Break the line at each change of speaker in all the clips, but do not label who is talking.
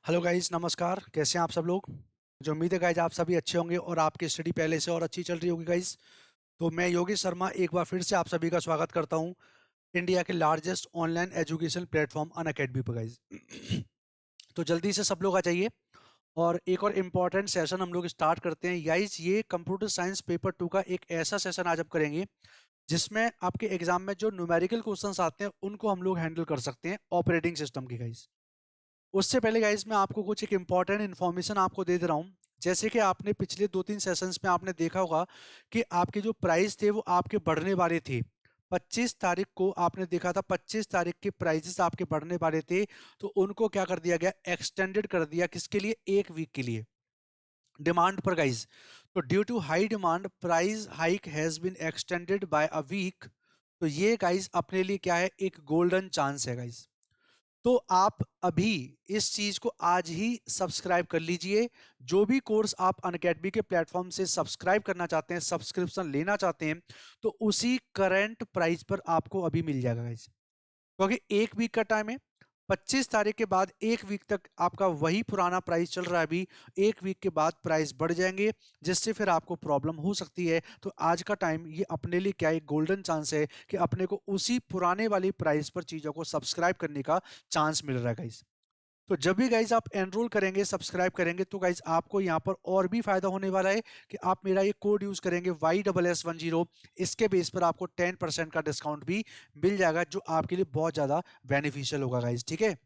Hello guys, नमस्कार। कैसे हैं आप सब लोग? जो उम्मीद है गाइस आप सभी अच्छे होंगे और आपकी स्टडी पहले से और अच्छी चल रही होगी गाइस। तो मैं योगेश शर्मा एक बार फिर से आप सभी का स्वागत करता हूं इंडिया के largest online education platform Unacademy पर गाइस। तो जल्दी से सब लोग आ जाइए और एक और इम्पॉर्टेंट सेशन हम लोग स्टार्ट करते हैं गाइस। ये कंप्यूटर साइंस पेपर 2 का एक ऐसा सेशन आज हम करेंगे जिसमें आपके एग्जाम में जो न्यूमेरिकल क्वेश्चंस आते हैं उनको हम लोग हैंडल कर सकते हैं ऑपरेटिंग सिस्टम की गाइस। उससे पहले गाइस मैं आपको कुछ एक इंपॉर्टेंट इन्फॉर्मेशन आपको दे रहा हूँ। जैसे कि आपने पिछले 2-3 सेशंस में आपने देखा होगा कि आपके जो प्राइस थे वो आपके बढ़ने वाले थे। 25 तारीख को आपने देखा था 25 तारीख के प्राइसेस आपके बढ़ने वाले थे, तो उनको क्या कर दिया गया, एक्सटेंडेड कर दिया। किसके लिए? एक वीक के लिए, डिमांड पर गाइस। तो due to high demand price hike has been extended by a week. तो ये गाइस अपने लिए क्या है, एक गोल्डन चांस है गाइस। तो आप अभी इस चीज को आज ही सब्सक्राइब कर लीजिए। जो भी कोर्स आप अनअकैडमी के प्लेटफॉर्म से सब्सक्राइब करना चाहते हैं, सब्सक्रिप्शन लेना चाहते हैं, तो उसी करंट प्राइस पर आपको अभी मिल जाएगा गाइस। क्योंकि एक वीक का टाइम है, 25 तारीख के बाद एक वीक तक आपका वही पुराना प्राइस चल रहा है। अभी एक वीक के बाद प्राइस बढ़ जाएंगे, जिससे फिर आपको प्रॉब्लम हो सकती है। तो आज का टाइम ये अपने लिए क्या एक गोल्डन चांस है कि अपने को उसी पुराने वाली प्राइस पर चीजों को सब्सक्राइब करने का चांस मिल रहा है गाइस। तो जब भी गाइज आप एनरोल करेंगे, सब्सक्राइब करेंगे, तो गाइज आपको यहाँ पर और भी फायदा होने वाला है कि आप मेरा ये कोड यूज करेंगे YSS10। इसके बेस पर आपको 10% का डिस्काउंट भी मिल जाएगा, जो आपके लिए बहुत ज्यादा बेनिफिशियल होगा गाइज। ठीक है,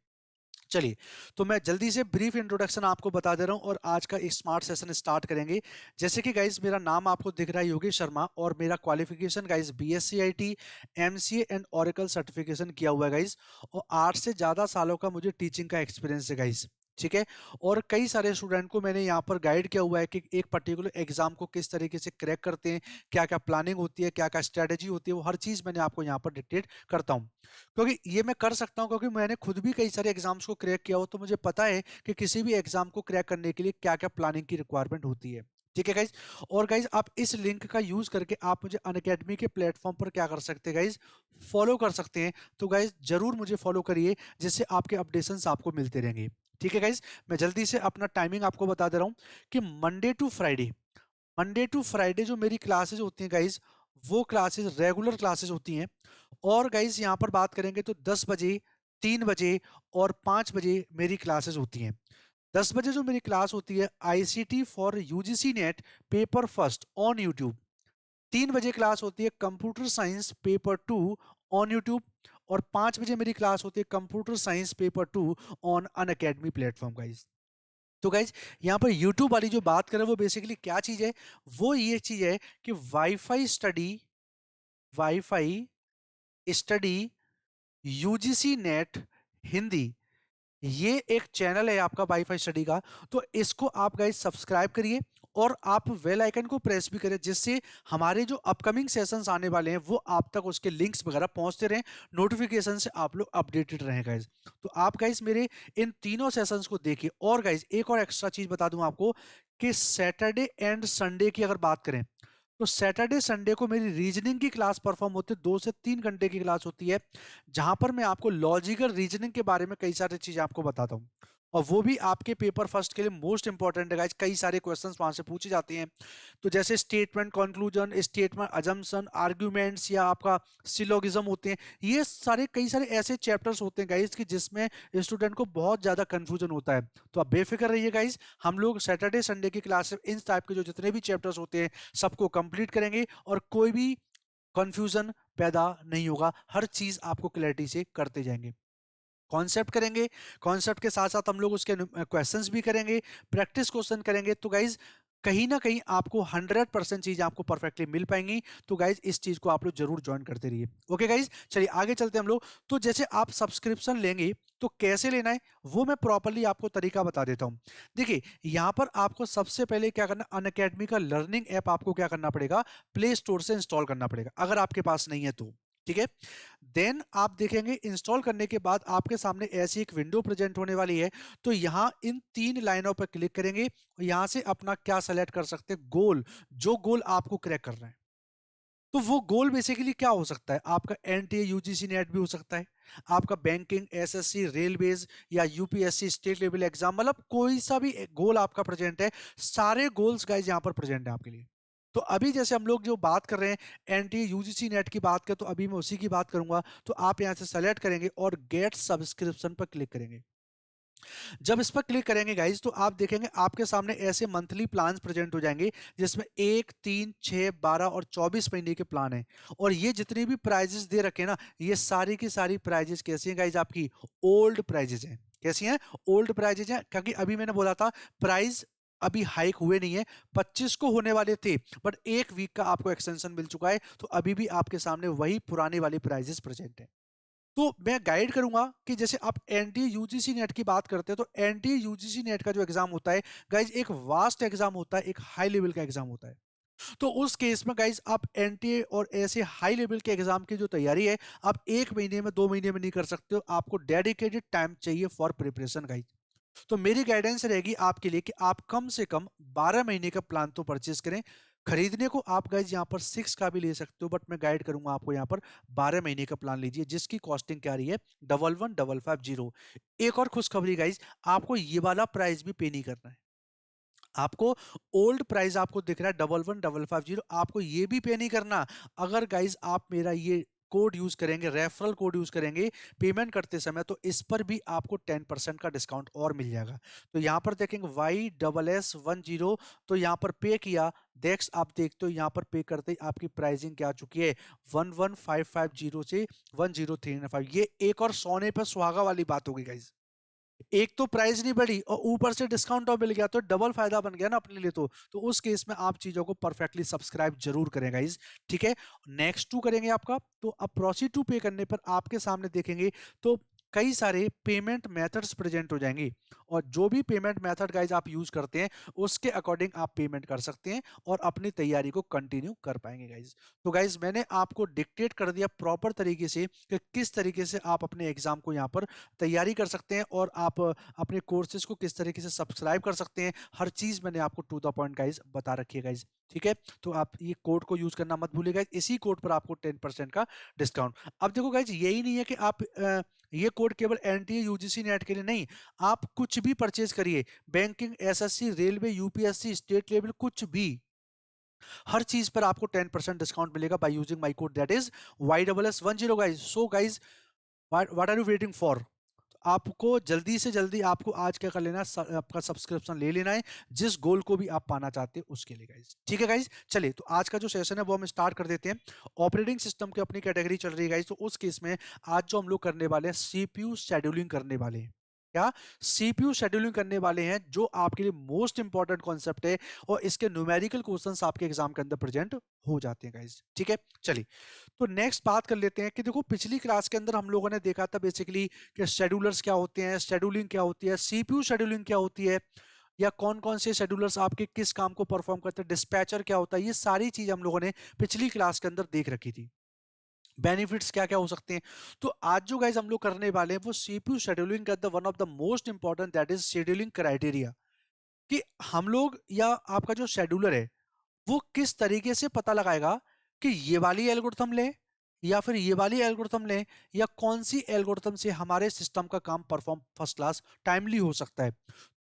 चलिए। तो मैं जल्दी से ब्रीफ इंट्रोडक्शन आपको बता दे रहा हूं और आज का एक स्मार्ट सेशन स्टार्ट करेंगे। जैसे कि गाइज मेरा नाम आपको दिख रहा है योगेश शर्मा, और मेरा qualification guys BSc IT MCA and Oracle certification किया हुआ है गाइज। और 8 से ज्यादा सालों का मुझे टीचिंग का एक्सपीरियंस है गाइज। ठीक है। और कई सारे स्टूडेंट को मैंने यहाँ पर गाइड किया हुआ है कि एक पर्टिकुलर एग्जाम को किस तरीके से क्रैक करते हैं, क्या क्या प्लानिंग होती है, क्या क्या स्ट्रेटेजी होती है, वो हर चीज मैंने आपको यहाँ पर डिक्टेट करता हूँ। क्योंकि ये मैं कर सकता हूँ क्योंकि मैंने खुद भी कई सारे एग्जाम्स को क्रैक किया हो, तो मुझे पता है कि किसी भी एग्जाम को क्रैक करने के लिए क्या क्या प्लानिंग की रिक्वायरमेंट होती है। ठीक है गाइज। और गाइज आप इस लिंक का यूज करके आप मुझे अनअकैडमी के प्लेटफॉर्म पर क्या कर सकते हैं गाइज, फॉलो कर सकते हैं। तो गाइज जरूर मुझे फॉलो करिए, जिससे आपके अपडेशंस आपको मिलते रहेंगे। ठीक है गाइज। मैं जल्दी से अपना टाइमिंग आपको बता दे रहा हूँ कि मंडे टू फ्राइडे जो मेरी क्लासेज होती हैं गाइज, वो क्लासेज रेगुलर क्लासेज होती हैं। और गाइज यहाँ पर बात करेंगे तो 10 बजे, 3 बजे और 5 बजे मेरी क्लासेस होती हैं। 10 बजे जो मेरी क्लास होती है ICT for UGC net paper first on YouTube. 3 बजे क्लास होती है computer science paper 2 on YouTube. और 5 बजे मेरी क्लास होती है computer science paper 2 on Unacademy platform guys. तो गाइज यहाँ पर यूट्यूब वाली जो बात करें वो बेसिकली क्या चीज है, वो ये चीज है कि wifi study UGC net Hindi, ये एक चैनल है आपका वाईफाई स्टडी का। तो इसको आप गाइस सब्सक्राइब करिए और आप बेल आइकन को प्रेस भी करें, जिससे हमारे जो अपकमिंग सेशंस आने वाले हैं वो आप तक उसके लिंक्स वगैरह पहुंचते रहें, नोटिफिकेशन से आप लोग अपडेटेड रहें गाइस। तो आप गाइस मेरे इन तीनों सेशंस को देखिए। और गाइस एक और एक्स्ट्रा चीज बता दूं आपको कि सैटरडे एंड संडे की अगर बात करें, तो सैटरडे संडे को मेरी रीजनिंग की क्लास परफॉर्म होती है। 2 से 3 घंटे की क्लास होती है, जहां पर मैं आपको लॉजिकल रीजनिंग के बारे में कई सारी चीजें आपको बताता हूँ। और वो भी आपके पेपर फर्स्ट के लिए मोस्ट इंपॉर्टेंट है गाइस। कई सारे क्वेश्चंस वहां से पूछे जाते हैं। तो जैसे statement conclusion, statement assumption, arguments, या आपका सिलोगिज्म होते हैं। ये सारे कई सारे ऐसे चैप्टर्स होते हैं गाइस कि जिसमें स्टूडेंट को बहुत ज्यादा कंफ्यूजन होता है। तो आप बेफिक्र रहिए गाइस, हम लोग सैटरडे संडे की क्लास में इन टाइप के जो जितने भी चैप्टर्स होते हैं सबको कंप्लीट करेंगे, और कोई भी कंफ्यूजन पैदा नहीं होगा। हर चीज आपको क्लैरिटी से करते जाएंगे, कॉन्सेप्ट करेंगे। कॉन्सेप्ट के साथ साथ हम लोग उसके क्वेश्चंस भी करेंगे, प्रैक्टिस क्वेश्चन करेंगे। तो गाइज कहीं ना कहीं आपको 100% चीजें आपको परफेक्टली मिल पाएंगी। तो गाइज इस चीज को आप लोग जरूर ज्वाइन करते रहिए। ओके गाइज, चलिए आगे चलते हैं हम लोग। तो जैसे आप सब्सक्रिप्शन लेंगे तो कैसे लेना है वो मैं प्रॉपरली आपको तरीका बता देता हूं। देखिए यहां पर आपको सबसे पहले क्या करना, अनअकैडमी का लर्निंग ऐप आपको क्या करना पड़ेगा, प्ले स्टोर से इंस्टॉल करना पड़ेगा, अगर आपके पास नहीं है तो। ठीक है। देन आप देखेंगे इंस्टॉल करने के बाद आपके सामने ऐसी एक विंडो प्रेजेंट होने वाली है। तो यहां इन 3 लाइनों पर क्लिक करेंगे और यहां से अपना क्या सेलेक्ट कर सकते हैं, गोल, जो गोल आपको क्रैक करना है। तो वो गोल बेसिकली क्या हो सकता है? आपका एनटीए यूजीसी नेट भी हो सकता है, आपका बैंकिंग, एसएससी, रेलवेज या यूपीएससी स्टेट लेवल एग्जाम, मतलब कोई सा भी गोल आपका प्रेजेंट है। सारे गोल्स गाइज यहाँ पर प्रेजेंट है आपके लिए। तो अभी जैसे हम लोग जो बात कर रहे हैं एनटीए यूजीसी नेट की बात करें, तो अभी मैं उसी की बात करूंगा। तो आप यहाँ से सेलेक्ट करेंगे और गेट सब्सक्रिप्शन पर क्लिक करेंगे। जब इस पर क्लिक करेंगे गाइज, तो आप देखेंगे आपके सामने ऐसे मंथली प्लान प्रेजेंट हो जाएंगे, जिसमें 1, 3, 6, 12 और 24 महीने के प्लान है। और ये जितनी भी प्राइजेस दे रखे हैं ना, ये सारी की सारी प्राइजेस कैसी हैं गाइज? आपकी ओल्ड प्राइजेस हैं। कैसी हैं? ओल्ड प्राइजेस हैं, क्योंकि अभी मैंने बोला था प्राइस अभी हाइक हुए नहीं है। 25 को होने वाले थे, बट एक वीक का आपको एक्सटेंशन मिल चुका है, तो अभी भी आपके सामने वही पुरानी वाली प्राइजेस प्रेजेंट है। तो मैं गाइड करूंगा कि जैसे आप एनटीए यूजीसी नेट की बात करते हैं, तो एनटीए यूजीसी नेट का जो एग्जाम होता है गाइज, एक वास्ट एग्जाम होता है, एक हाई लेवल का एग्जाम होता है। तो उस केस में गाइज आप एनटीए और ऐसे हाई लेवल के एग्जाम की जो तैयारी है, आप 1 महीने में, 2 महीने में नहीं कर सकते हो। आपको डेडिकेटेड टाइम चाहिए फॉर प्रिपरेशन गाइज। तो मेरी गाइडेंस रहेगी आपके लिए कि आप कम से कम 12 महीने का प्लान तो परचेज करें। खरीदने को आप गाइज यहाँ पर 6 का भी ले सकते हो, बट मैं गाइड करूंगा आपको यहाँ पर 12 महीने का प्लान लीजिए, जिसकी कॉस्टिंग क्या रही है? 11,150। एक और खुशखबरी गाइज, आपको ये वाला प्राइस भी पे नहीं करना है। आपको ओल्ड प्राइस आपको दिख रहा है 11,150, आपको ये भी पे नहीं करना। अगर गाइज आप मेरा ये कोड यूज करेंगे, रेफरल कोड यूज करेंगे पेमेंट करते समय, तो इस पर भी आपको 10% का डिस्काउंट और मिल जाएगा। तो यहाँ पर देखेंगे YSS10, तो यहाँ पर पे किया, देख आप देखते हो यहाँ पर पे करते ही आपकी प्राइसिंग क्या आ चुकी है? 11,550 से 10,395। ये एक और सोने पर सुहागा वाली बात होगी गाइज। एक तो प्राइस नहीं बढ़ी और ऊपर से डिस्काउंट और मिल गया, तो डबल फायदा बन गया ना अपने लिए। तो उस केस में आप चीजों को परफेक्टली सब्सक्राइब जरूर करें गाइस, ठीक है। नेक्स्ट टू करेंगे आपका, तो अब प्रोसीड टू पे करने पर आपके सामने देखेंगे तो कई सारे पेमेंट मेथड्स प्रेजेंट हो जाएंगे, और जो भी पेमेंट मेथड गाइज आप यूज करते हैं उसके अकॉर्डिंग आप पेमेंट कर सकते हैं और अपनी तैयारी को कंटिन्यू कर पाएंगे गाइज। तो गाइज मैंने आपको डिक्टेट कर दिया प्रॉपर तरीके से कि किस तरीके से आप अपने एग्जाम को यहाँ पर तैयारी कर सकते हैं, और आप अपने कोर्सेज को किस तरीके से सब्सक्राइब कर सकते हैं। हर चीज मैंने आपको टू द पॉइंट गाइज बता रखी है गाइज, ठीक है। तो आप ये कोड को यूज करना मत भूलिएगा, इसी कोड पर आपको 10% का डिस्काउंट। अब देखो गाइज, यही नहीं है कि आप ये कोड केवल एनटीए यूजीसी नेट के लिए नहीं, आप कुछ भी परचेज करिए, banking, SSC, railway, UPSC, state level, कुछ भी, हर चीज पर आपको 10% डिस्काउंट मिलेगा by using my code, that is YSS10 guys. So guys, what are you waiting for? आपको जल्दी से जल्दी आपको आज क्या कर लेना है? आपका सब्सक्रिप्शन ले लेना है, जिस गोल को भी आप पाना चाहते हैं उसके लिए गाइज, ठीक है गाइज। चलिए, तो आज का जो सेशन है वो हम स्टार्ट कर देते हैं। ऑपरेटिंग सिस्टम की अपनी कैटेगरी चल रही है गाइज, तो उस केस में आज जो हम लोग करने वाले हैं सीपीयू शेड्यूलिंग करने वाले हैं। क्या? सीपीयू शेड्यूलिंग करने वाले हैं, जो आपके लिए मोस्ट इंपॉर्टेंट कॉन्सेप्ट है, और इसके न्यूमेरिकल क्वेश्चंस आपके एग्जाम के अंदर प्रेजेंट हो जाते हैं गाइज, ठीक है। चलिए, तो नेक्स्ट बात कर लेते हैं कि देखो पिछली क्लास के अंदर हम लोगों ने देखा था बेसिकली कि शेड्यूलर्स क्या होते हैं, शेड्यूलिंग क्या होती है, सीपीयू शेड्यूलिंग क्या होती है, या कौन कौन से शेड्यूलर्स आपके किस काम को परफॉर्म करते हैं, डिस्पैचर क्या होता है, ये सारी चीज हम लोगों ने पिछली क्लास के अंदर देख रखी थी। बेनिफिट्स क्या क्या हो सकते हैं। तो आज जो गाइज हम लोग करने वाले हैं वो सीपीयू शेड्यूलिंग का one of the most important, that is scheduling criteria, कि हम लोग या आपका जो शेड्यूलर है वो किस तरीके से पता लगाएगा कि ये वाली एल्गोरिथम लें या फिर ये वाली एल्गोरिथम लें, या कौन सी एल्गोरिथम से हमारे सिस्टम का काम परफॉर्म फर्स्ट क्लास टाइमली हो सकता है।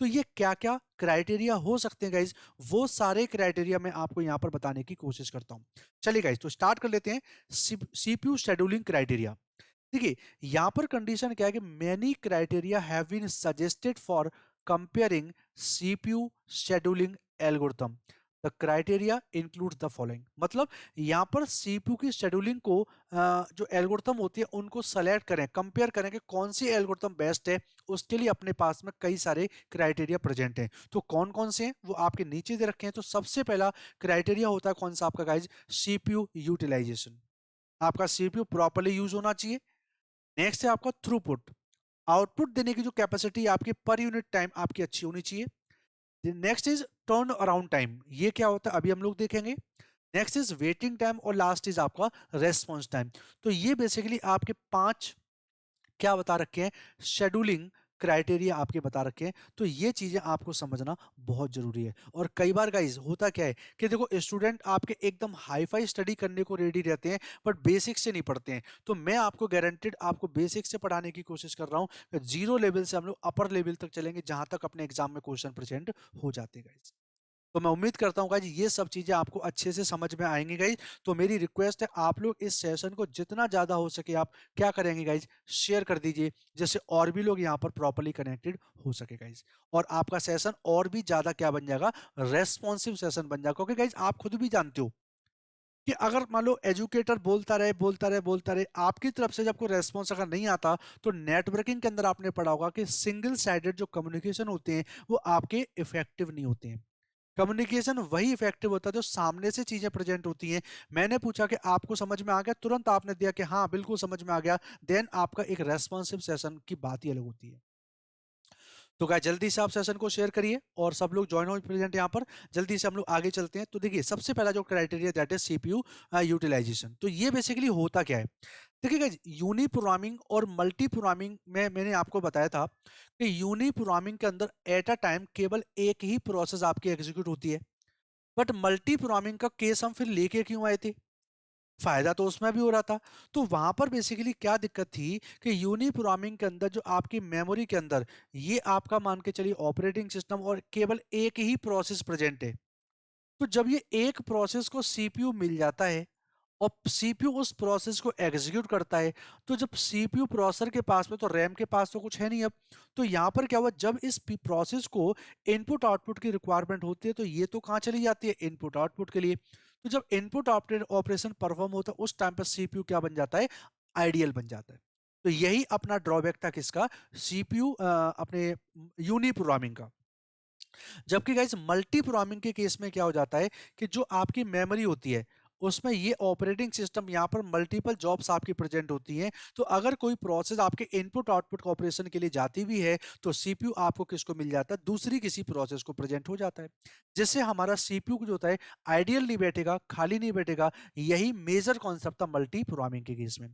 तो ये क्या क्या क्राइटेरिया हो सकते हैं गाइज, वो सारे क्राइटेरिया मैं आपको यहां पर बताने की कोशिश करता हूं। चलिए गाइज, तो स्टार्ट कर लेते हैं सीपीयू शेड्यूलिंग क्राइटेरिया। देखिए, यहां पर कंडीशन क्या है कि many criteria have been suggested for comparing CPU scheduling algorithm. The criteria include the following, मतलब यहाँ पर सीपीयू की शेड्यूलिंग को जो एल्गोरिथम होती है उनको सेलेक्ट करें, कंपेयर करें कि कौन सी एल्गोरिथम बेस्ट है। उसके लिए अपने पास में कई सारे क्राइटेरिया प्रेजेंट हैं। तो कौन कौन से हैं वो आपके नीचे दे रखे हैं। तो सबसे पहला क्राइटेरिया होता है कौन सा आपका गाइज? सीपीयू यूटिलाइजेशन, आपका सीपीयू प्रॉपर्ली यूज होना चाहिए। नेक्स्ट है आपका थ्रूपुट, आउटपुट देने की जो कैपेसिटी आपकी पर यूनिट टाइम आपकी अच्छी होनी चाहिए। Next is turn around time, ये क्या होता है अभी हम लोग देखेंगे। नेक्स्ट इज वेटिंग टाइम, और लास्ट इज आपका रेस्पॉन्स टाइम। तो ये बेसिकली आपके 5 क्या बता रखे हैं शेड्यूलिंग क्राइटेरिया आपके बता रखे हैं। तो ये चीजें आपको समझना बहुत जरूरी है। और कई बार गाइज होता क्या है कि देखो स्टूडेंट आपके एकदम हाई फाई स्टडी करने को रेडी रहते हैं बट बेसिक से नहीं पढ़ते हैं। तो मैं आपको गारंटेड आपको बेसिक से पढ़ाने की कोशिश कर रहा हूँ। जीरो लेवल से हम लोग अपर लेवल तक चलेंगे जहां तक अपने एग्जाम में क्वेश्चन प्रेजेंट हो जाते हैं गाइज। तो मैं उम्मीद करता हूँ गाइज ये सब चीजें आपको अच्छे से समझ में आएंगी गाइज। तो मेरी रिक्वेस्ट है आप लोग इस सेशन को जितना ज्यादा हो सके आप क्या करेंगे गाइज, शेयर कर दीजिए, जिससे और भी लोग यहाँ पर प्रॉपर्ली कनेक्टेड हो सके गाइज। और आपका सेशन और भी ज्यादा क्या बन जाएगा, रेस्पॉन्सिव सेशन बन जाएगा। क्योंकि गाइज आप खुद भी जानते हो कि अगर मान लो एजुकेटर बोलता रहे बोलता रहे बोलता रहे, आपकी तरफ से जब कोई रेस्पॉन्स अगर नहीं आता, तो नेटवर्किंग के अंदर आपने पढ़ा होगा कि सिंगल साइडेड जो कम्युनिकेशन होते हैं वो आपके इफेक्टिव नहीं होते हैं। कम्युनिकेशन वही इफेक्टिव होता है जो सामने से चीजें प्रेजेंट होती हैं। मैंने पूछा कि आपको समझ में आ गया, तुरंत आपने दिया कि हाँ बिल्कुल समझ में आ गया, देन आपका एक रेस्पॉन्सिव सेशन की बात ही अलग होती है। तो क्या जल्दी से आप सेशन को शेयर करिए और सब लोग ज्वाइन हो प्रेजेंट यहाँ पर। जल्दी से हम लोग आगे चलते हैं। तो देखिए सबसे पहला जो criteria that is CPU utilisation. तो ये बेसिकली होता क्या है, देखिएगा यूनी प्रोग्रामिंग और मल्टी प्रोग्रामिंग में मैंने आपको बताया था कि यूनी प्रोग्रामिंग के अंदर एट अ टाइम केवल एक ही प्रोसेस आपकी एग्जीक्यूट होती है। बट मल्टी प्रोग्रामिंग का केस हम फिर लेके क्यों आए थे, फायदा तो उसमें भी हो रहा था। तो वहां पर बेसिकली क्या दिक्कत थी कि यूनी प्रोग्रामिंग के अंदर जो आपकी मेमोरी के अंदर ये आपका मान के चलिए ऑपरेटिंग सिस्टम और केवल एक ही प्रोसेस प्रेजेंट है। तो जब ये एक प्रोसेस को सीपीयू मिल जाता है और सीपीयू उस प्रोसेस को एग्जीक्यूट करता है, तो जब सीपीयू प्रोसेसर के पास में, तो रैम के पास तो कुछ है नहीं अब। तो यहाँ पर क्या हुआ, जब इस प्रोसेस को इनपुट आउटपुट की रिक्वायरमेंट होती है तो ये तो कहाँ चली जाती है, इनपुट आउटपुट के लिए। तो जब इनपुट ऑपरेशन परफॉर्म होता है उस टाइम पर सीपीयू क्या बन जाता है, आइडियल बन जाता है। तो यही अपना ड्रॉबैक था किसका, सीपीयू अपने यूनी प्रोग्रामिंग का। जबकि गाइस मल्टी प्रोग्रामिंग के केस में क्या हो जाता है कि जो आपकी मेमोरी होती है उसमें ये ऑपरेटिंग सिस्टम यहाँ पर मल्टीपल जॉब्स आपकी प्रेजेंट होती हैं। तो अगर कोई प्रोसेस आपके इनपुट आउटपुट ऑपरेशन के लिए जाती भी है तो सीपीयू आपको किसको मिल जाता है, दूसरी किसी प्रोसेस को प्रेजेंट हो जाता है, जिससे हमारा सीपीयू जो होता है आइडियल नहीं बैठेगा, खाली नहीं बैठेगा। यही मेजर कॉन्सेप्ट था मल्टी प्रोग्रामिंग के केस में।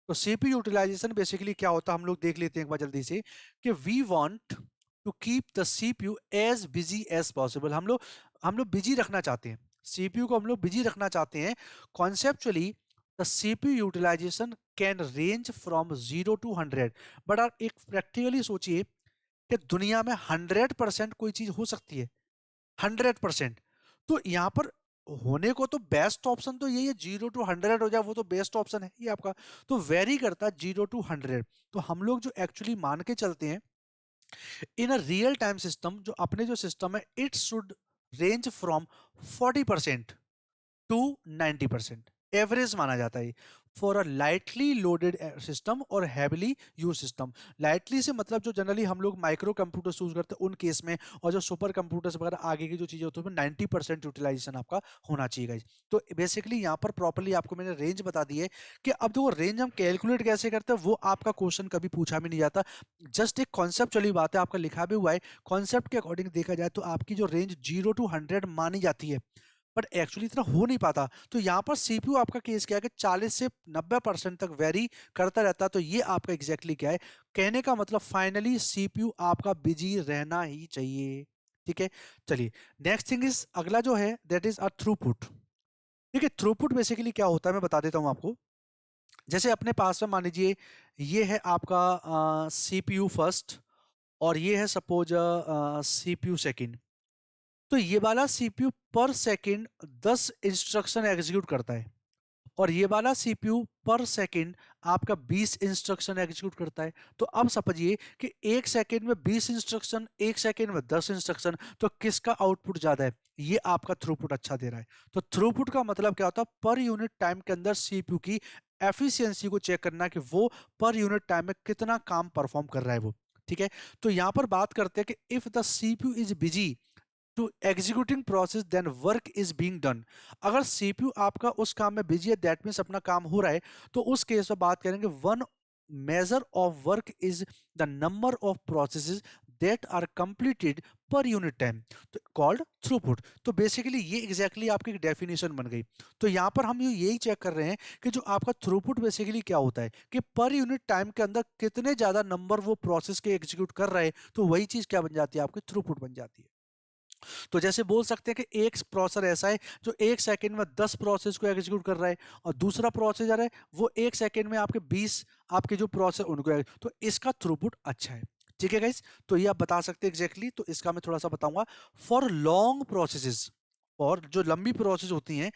तो सीपीयू यूटिलाइजेशन बेसिकली क्या होता है हम लोग देख लेते हैं एक बार जल्दी से, कि we want to keep the CPU as busy as possible. हम लोग बिजी रखना चाहते हैं, सीपीयू को हम लोग बिजी रखना चाहते हैं। Conceptually the CPU utilisation can range from 0 to 100। But आप एक प्रैक्टिकली सोचिए कि दुनिया में 100% कोई चीज हो सकती है, 100%। तो यहाँ पर होने को तो बेस्ट ऑप्शन तो यही है, 0 to 100 हो जाए वो तो बेस्ट ऑप्शन है ये आपका। तो वेरी करता है 0 to 100। तो हम लोग जो एक्चुअली मान के चलते हैं in a real time system, जो अपने जो सिस्टम है it should range from 40% to 90%, average माना जाता है for a lightly loaded system और हैवीली यूज सिस्टम। लाइटली से मतलब जो जनरली हम लोग माइक्रो कंप्यूटर्स यूज करते हैं उन केस में, और जो सुपर कंप्यूटर्स वगैरह आगे की जो चीजें होती है 90% यूटिलाइजेशन आपका होना चाहिए गाइस। तो बेसिकली यहाँ पर प्रॉपर्ली आपको मैंने रेंज बता दी है कि अब देखो रेंज हम कैलकुलेट कैसे करते हैं वो आपका क्वेश्चन कभी पूछा भी नहीं जाता। जस्ट एक कॉन्सेप्ट चली बात है, आपका लिखा भी हुआ है, कॉन्सेप्ट के अकॉर्डिंग देखा जाए तो आपकी जो रेंज 0 to 100 मानी जाती है, बट एक्चुअली इतना हो नहीं पाता। तो यहाँ पर सीपीयू आपका केस क्या है कि 40 से 90% तक वेरी करता रहता है। तो ये आपका एग्जैक्टली क्या है, कहने का मतलब फाइनली सीपीयू आपका बिजी रहना ही चाहिए। ठीक है, चलिए नेक्स्ट थिंग इज, अगला जो है दैट इज अ थ्रूपुट। ठीक है, थ्रूपुट बेसिकली क्या होता है मैं बता देता हूँ आपको। जैसे अपने पास में मान लीजिए ये है आपका सीपीयू फर्स्ट और ये है सपोज सीपीयू सेकंड। तो ये वाला सीपीयू पर सेकंड 10 इंस्ट्रक्शन एग्जीक्यूट करता है और ये वाला सीपीयू पर सेकंड आपका 20 इंस्ट्रक्शन एग्जीक्यूट करता है। तो अब समझिए कि एक सेकंड में 20 इंस्ट्रक्शन, एक सेकंड में 10 इंस्ट्रक्शन, तो किसका आउटपुट ज्यादा है, ये आपका थ्रूपुट अच्छा दे रहा है। तो थ्रूपुट का मतलब क्या होता है, पर यूनिट टाइम के अंदर सीपीयू की एफिशिएंसी को चेक करना कि वो पर यूनिट टाइम में कितना काम परफॉर्म कर रहा है वो। ठीक है, तो यहां पर बात करते हैं कि if the CPU is busy to executing process then work is being done. अगर सीपीयू आपका उस काम में बिजी है दैट मींस अपना काम हो रहा है, तो उस केस में बात करेंगे one measure of work is the number of processes that are completed per unit time, तो कॉल्ड थ्रूपुट। तो बेसिकली ये एग्जैक्टली आपकी डेफिनेशन बन गई। तो यहाँ पर हम यही चेक कर रहे हैं कि जो आपका थ्रूपुट बेसिकली क्या होता है कि पर यूनिट टाइम के अंदर कितने ज्यादा नंबर वो प्रोसेस के एग्जीक्यूट कर रहे हैं, तो वही चीज क्या बन जाती है, आपकी थ्रूपुट बन जाती है। तो जैसे बोल सकते हैं कि एक प्रोसेसर ऐसा है जो 1 सेकंड में 10 प्रोसेस को एग्जीक्यूट कर रहा है, और दूसरा प्रोसेसर है वो 1 सेकंड में आपके 20 आपके जो प्रोसेस उनको, तो इसका थ्रूपुट अच्छा है। ठीक है गाइस, तो ये आप बता सकते हैं एग्जैक्टली। तो इसका मैं थोड़ा सा बताऊंगा। फॉर लॉन्ग प्रोसेसेस, और जो लंबी प्रोसेस होती हैं,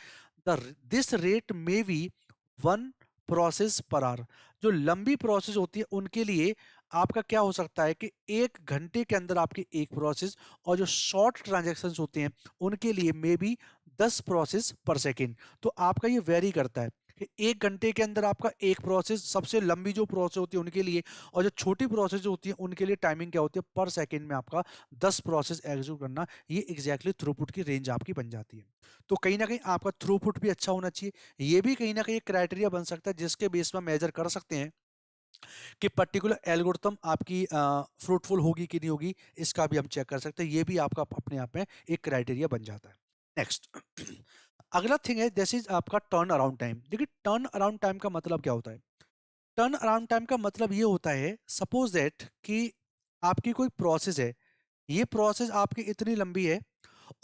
दिस रेट में बी 1 प्रोसेस पर आवर। जो लंबी प्रोसेस होती है उनके लिए आपका क्या हो सकता है कि 1 घंटे के अंदर आपकी एक प्रोसेस, और जो शॉर्ट ट्रांजेक्शन होते हैं उनके लिए मे बी 10 प्रोसेस पर सेकेंड। तो आपका ये वेरी करता है कि 1 घंटे के अंदर आपका एक प्रोसेस, सबसे लंबी जो प्रोसेस होती है उनके लिए, और जो छोटी प्रोसेस जो होती है उनके लिए टाइमिंग क्या होती है, पर सेकेंड में आपका 10 प्रोसेस एग्जीक्यूट करना। ये एग्जैक्टली थ्रूपुट की रेंज आपकी बन जाती है। तो कहीं ना कहीं आपका थ्रूपुट भी अच्छा होना चाहिए। ये भी कहीं ना कहीं एक क्राइटेरिया बन सकता है जिसके बेस में मेजर कर सकते हैं कि पर्टिकुलर एल्गोरिथम आपकी फ्रूटफुल होगी कि नहीं होगी। इसका भी हम चेक कर सकते हैं। ये भी आपका अपने आप में एक क्राइटेरिया बन जाता है। नेक्स्ट अगला थिंग है दिस इज आपका टर्न अराउंड टाइम। देखिए टर्न अराउंड टाइम का मतलब क्या होता है। टर्न अराउंड टाइम का मतलब ये होता है, सपोज दैट कि आपकी कोई प्रोसेस है, ये प्रोसेस आपकी इतनी लंबी है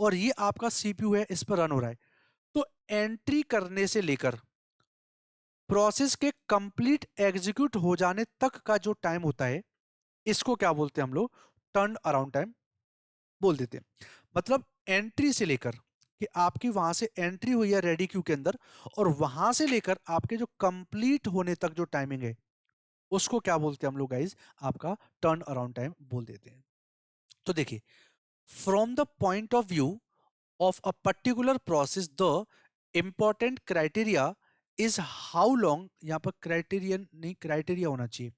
और ये आपका सीपीयू है, इस पर रन हो रहा है। तो एंट्री करने से लेकर प्रोसेस के कंप्लीट एग्जीक्यूट हो जाने तक का जो टाइम होता है, इसको क्या बोलते हैं हम लोग, टर्न अराउंड टाइम बोल देते हैं। मतलब एंट्री से लेकर कि आपकी वहां से एंट्री हुई है रेडी क्यू के अंदर, और वहां से लेकर आपके जो कंप्लीट होने तक जो टाइमिंग है, उसको क्या बोलते हैं हम लोग गाइज, आपका टर्न अराउंड टाइम बोल देते हैं। तो देखिए, from the point of view of a particular process, the important criteria is how long, यहाँ पर क्राइटेरियन नहीं, क्राइटेरिया होना चाहिए,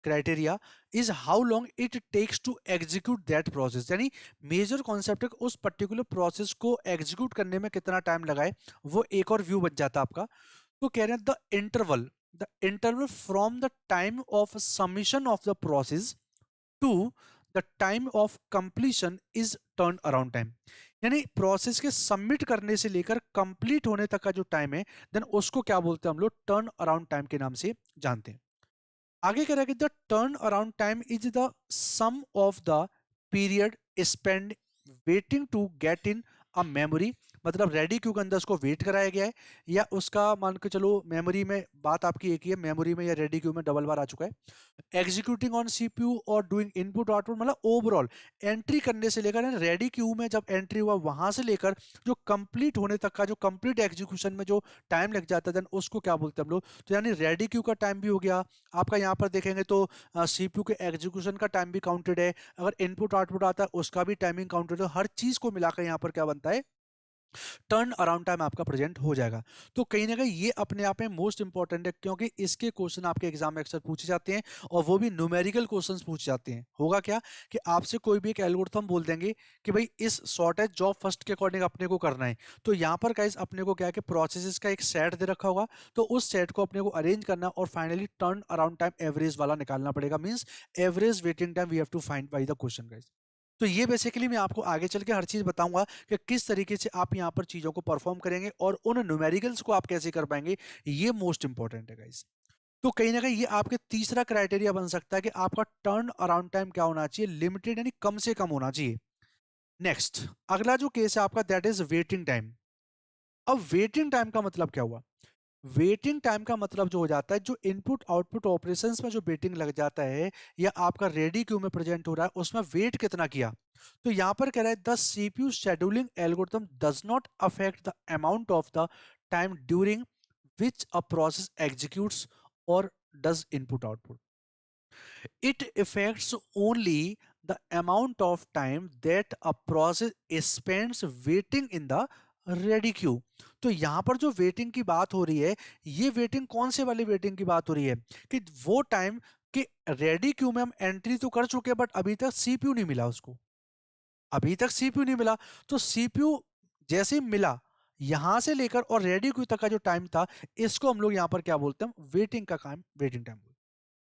criteria is how long it takes to execute that process. यानी मेजर कॉन्सेप्ट है उस पर्टिकुलर प्रोसेस को execute करने में कितना टाइम लगाए, वो एक और व्यू बच जाता है आपका। तो कह रहे हैं the interval from the time of submission of the process to the time of completion is turn around time. यानी प्रोसेस के सबमिट करने से लेकर कंप्लीट होने तक का जो टाइम है, देन उसको क्या बोलते हैं हम लोग, टर्न अराउंड टाइम के नाम से जानते हैं। आगे कह रहा है कि the turn around time is the sum of the period spend waiting to get in a memory. मतलब रेडी क्यू के अंदर उसको वेट कराया गया है, या उसका मान के चलो मेमोरी में बात आपकी एक ही है, मेमोरी में या रेडी क्यू में डबल बार आ चुका है। एग्जीक्यूटिंग ऑन सीपीयू और डूइंग इनपुट आउटपुट, मतलब ओवरऑल एंट्री करने से लेकर रेडी क्यू में जब एंट्री हुआ वहां से लेकर जो कंप्लीट होने तक का, जो कंप्लीट एग्जीक्यूशन में जो टाइम लग जाता है, देन उसको क्या बोलते हैं हम लोग। तो यानी रेडी क्यू का टाइम भी हो गया आपका। यहाँ पर देखेंगे तो सीपीयू के एग्जीक्यूशन का टाइम भी काउंटेड है, अगर इनपुट आउटपुट आता है उसका भी टाइमिंग काउंटेड है। हर चीज को मिलाकर यहाँ पर क्या बनता है, टर्न अराउंड टाइम आपका प्रेजेंट हो जाएगा। तो कहीं ना कहीं ये अपने आप में मोस्ट इंपॉर्टेंट है, क्योंकि इसके क्वेश्चन आपके एग्जाम में अक्सर पूछे जाते हैं, और वो भी न्यूमेरिकल क्वेश्चंस पूछे जाते हैं। होगा क्या कि आपसे कोई भी एक एल्गोरिथम बोल देंगे कि भाई इस शॉर्टेज जॉब फर्स्ट के अकॉर्डिंग अपने को करना है। तो यहाँ पर गाइस अपने को क्या है कि प्रोसेसेस का एक सेट दे रखा होगा, तो उस सेट को अपने को अरेंज करना और finally turn around time average वाला निकालना पड़ेगा। Means average waiting time we have to find by the question guys. तो ये बेसिकली मैं आपको आगे चल के हर चीज बताऊंगा कि किस तरीके से आप यहाँ पर चीजों को परफॉर्म करेंगे और उन न्यूमेरिकल्स को आप कैसे कर पाएंगे। ये मोस्ट इंपॉर्टेंट है गाइस। तो कहीं ना कहीं ये आपके तीसरा क्राइटेरिया बन सकता है कि आपका टर्न अराउंड टाइम क्या होना चाहिए, लिमिटेड यानी कम से कम होना चाहिए। नेक्स्ट अगला जो केस है आपका, दैट इज वेटिंग टाइम। अब वेटिंग टाइम का मतलब क्या हुआ, वेटिंग टाइम का मतलब जो हो जाता है, जो इनपुट आउटपुट ऑपरेशंस में जो वेटिंग लग जाता है, या आपका रेडी क्यू में प्रेजेंट हो रहा है, उसमें वेट कितना किया। तो यहां पर कह रहा है the CPU scheduling algorithm does not affect the amount of the time during which a process executes और does input output. It affects only the amount of time that a process spends waiting in the ready queue. तो यहां पर जो waiting की बात हो रही है, ये वेटिंग कौन से वाली वेटिंग की बात हो रही है, कि वो टाइम कि रेडी क्यू में हम एंट्री तो कर चुके हैं बट अभी तक सीपीयू नहीं मिला उसको, अभी तक सीपीयू नहीं मिला। तो सीपीयू जैसे ही मिला, यहां से लेकर और रेडी क्यू तक का जो टाइम था, इसको हम लोग यहां पर क्या बोलते हैं, वेटिंग का काम, वेटिंग टाइम।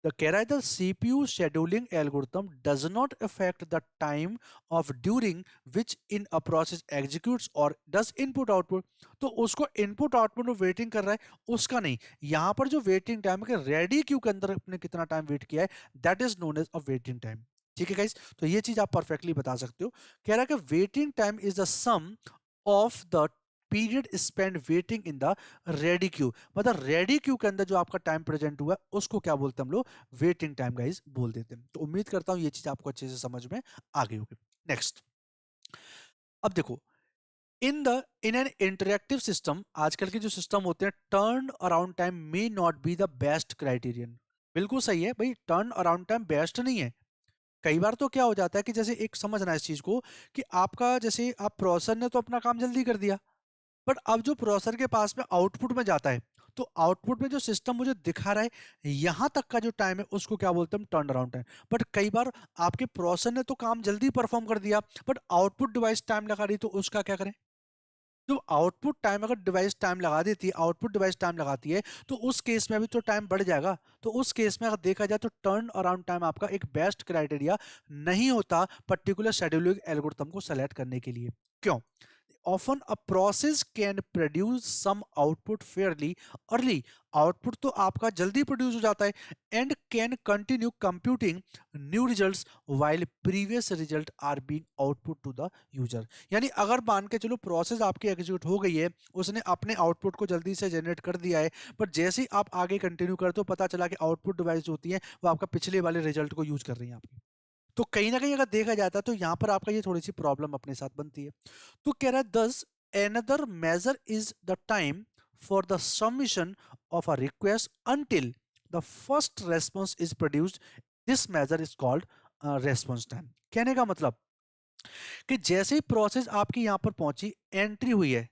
The कह रहा है the CPU scheduling algorithm does not affect the time of during which in a process executes or does input output. तो उसको इनपुट आउटपुट में वेटिंग कर रहा है, उसका नहीं। यहाँ पर जो वेटिंग टाइम है, रेडी क्यू के अंदर अपने कितना टाइम वेट किया है, that is known as a waiting time. ठीक है गाइस, तो ये चीज आप परफेक्टली बता सकते हो। कह रहा है कि waiting time is the sum of the period spend waiting in the ready queue. मतलब रेडी क्यू के अंदर जो आपका टाइम प्रेजेंट हुआ है उसको क्या बोलते हैं हम लोग, वेटिंग टाइम गाइस बोल देते हैं। तो उम्मीद करता हूं ये चीज आपको अच्छे से समझ में आ गई होगी। नेक्स्ट, अब देखो, इन एन इंटरेक्टिव सिस्टम, आजकल के जो सिस्टम होते हैं, turn around time may not be the best criterion. बिल्कुल सही है भाई, टर्न अराउंड टाइम बेस्ट नहीं है। कई बार तो क्या हो जाता है कि जैसे एक समझना है इस चीज को, कि आपका जैसे आप प्रोसेसर ने तो अपना काम जल्दी कर दिया, बट अब जो प्रोसेसर के पास में आउटपुट में जाता है, तो आउटपुट में जो सिस्टम मुझे दिखा रहा है यहां तक का जो टाइम है उसको क्या बोलते हैं हम, टर्न अराउंड टाइम। बट कई बार आपके प्रोसेसर ने तो काम जल्दी परफॉर्म कर दिया, बट आउटपुट डिवाइस टाइम लगा रही, तो उसका क्या करें। तो आउटपुट टाइम अगर डिवाइस टाइम लगा देती है, आउटपुट डिवाइस टाइम लगाती है, तो उस केस में भी तो टाइम बढ़ जाएगा। तो उस केस में अगर देखा जाए तो टर्न अराउंड टाइम आपका एक बेस्ट क्राइटेरिया नहीं होता पर्टिकुलर शेड्यूलिंग एल्गोरिथम को सेलेक्ट करने के लिए। क्यों? often a process can produce some output fairly early, output तो आपका जल्दी प्रोड्यूस हो जाता है, and can continue computing new results while previous result are being output to the user. यानी अगर मान के चलो प्रोसेस आपकी एग्जीक्यूट हो गई है, उसने अपने आउटपुट को जल्दी से जनरेट कर दिया है, पर जैसे ही आप आगे कंटिन्यू करते हो पता चला कि आउटपुट डिवाइस जो होती है वो आपका पिछले वाले रिजल्ट को यूज कर रही है आपकी। तो कहीं ना कहीं अगर देखा जाता है तो यहाँ पर आपका ये थोड़ी सी प्रॉब्लम अपने साथ बनती है। तो कह रहा है thus another measure is the time for the submission of a request until the first response is produced, this measure is called response time. कहने का मतलब कि जैसे ही प्रोसेस आपकी यहाँ पर पहुंची, एंट्री हुई है,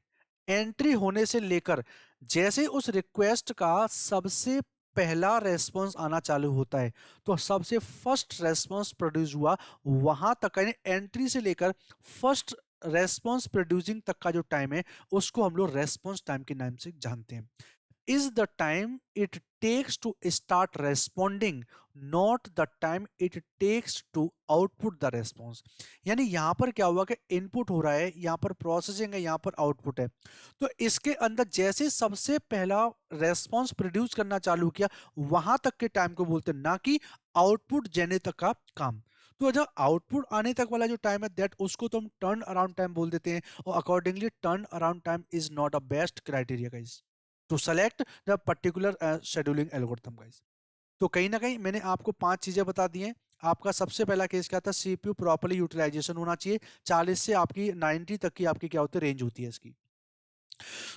एंट्री होने से लेकर जैसे ही उस रिक्वेस्ट का सबसे पहला रेस्पॉन्स आना चालू होता है, तो सबसे फर्स्ट रेस्पॉन्स प्रोड्यूस हुआ वहां तक, यानी एंट्री से लेकर फर्स्ट रेस्पॉन्स प्रोड्यूसिंग तक का जो टाइम है उसको हम लोग रेस्पॉन्स टाइम के नाम से जानते हैं। is the time it takes to start responding, not the time it takes to output the response। यानी यहां पर क्या हुआ कि इनपुट हो रहा है, यहां पर प्रोसेसिंग है, यहां पर आउटपुट है, तो इसके अंदर जैसे सबसे पहला रेस्पॉन्स प्रोड्यूस करना चालू किया वहां तक के टाइम को बोलते हैं, ना कि आउटपुट देने तक का काम। तो जब आउटपुट आने तक वाला जो टाइम है दैट उसको तो हम टर्न अराउंड टाइम बोल देते हैं, और accordingly turn around time is not a best criteria guys to select the particular scheduling algorithm guys. तो कहीं ना कहीं मैंने आपको 5 चीजें बता दी हैं। आपका सबसे पहला केस क्या था, सीपीयू प्रॉपर्ली यूटिलाइजेशन होना चाहिए, 40 से आपकी 90 तक की आपकी क्या होती है, रेंज होती है इसकी।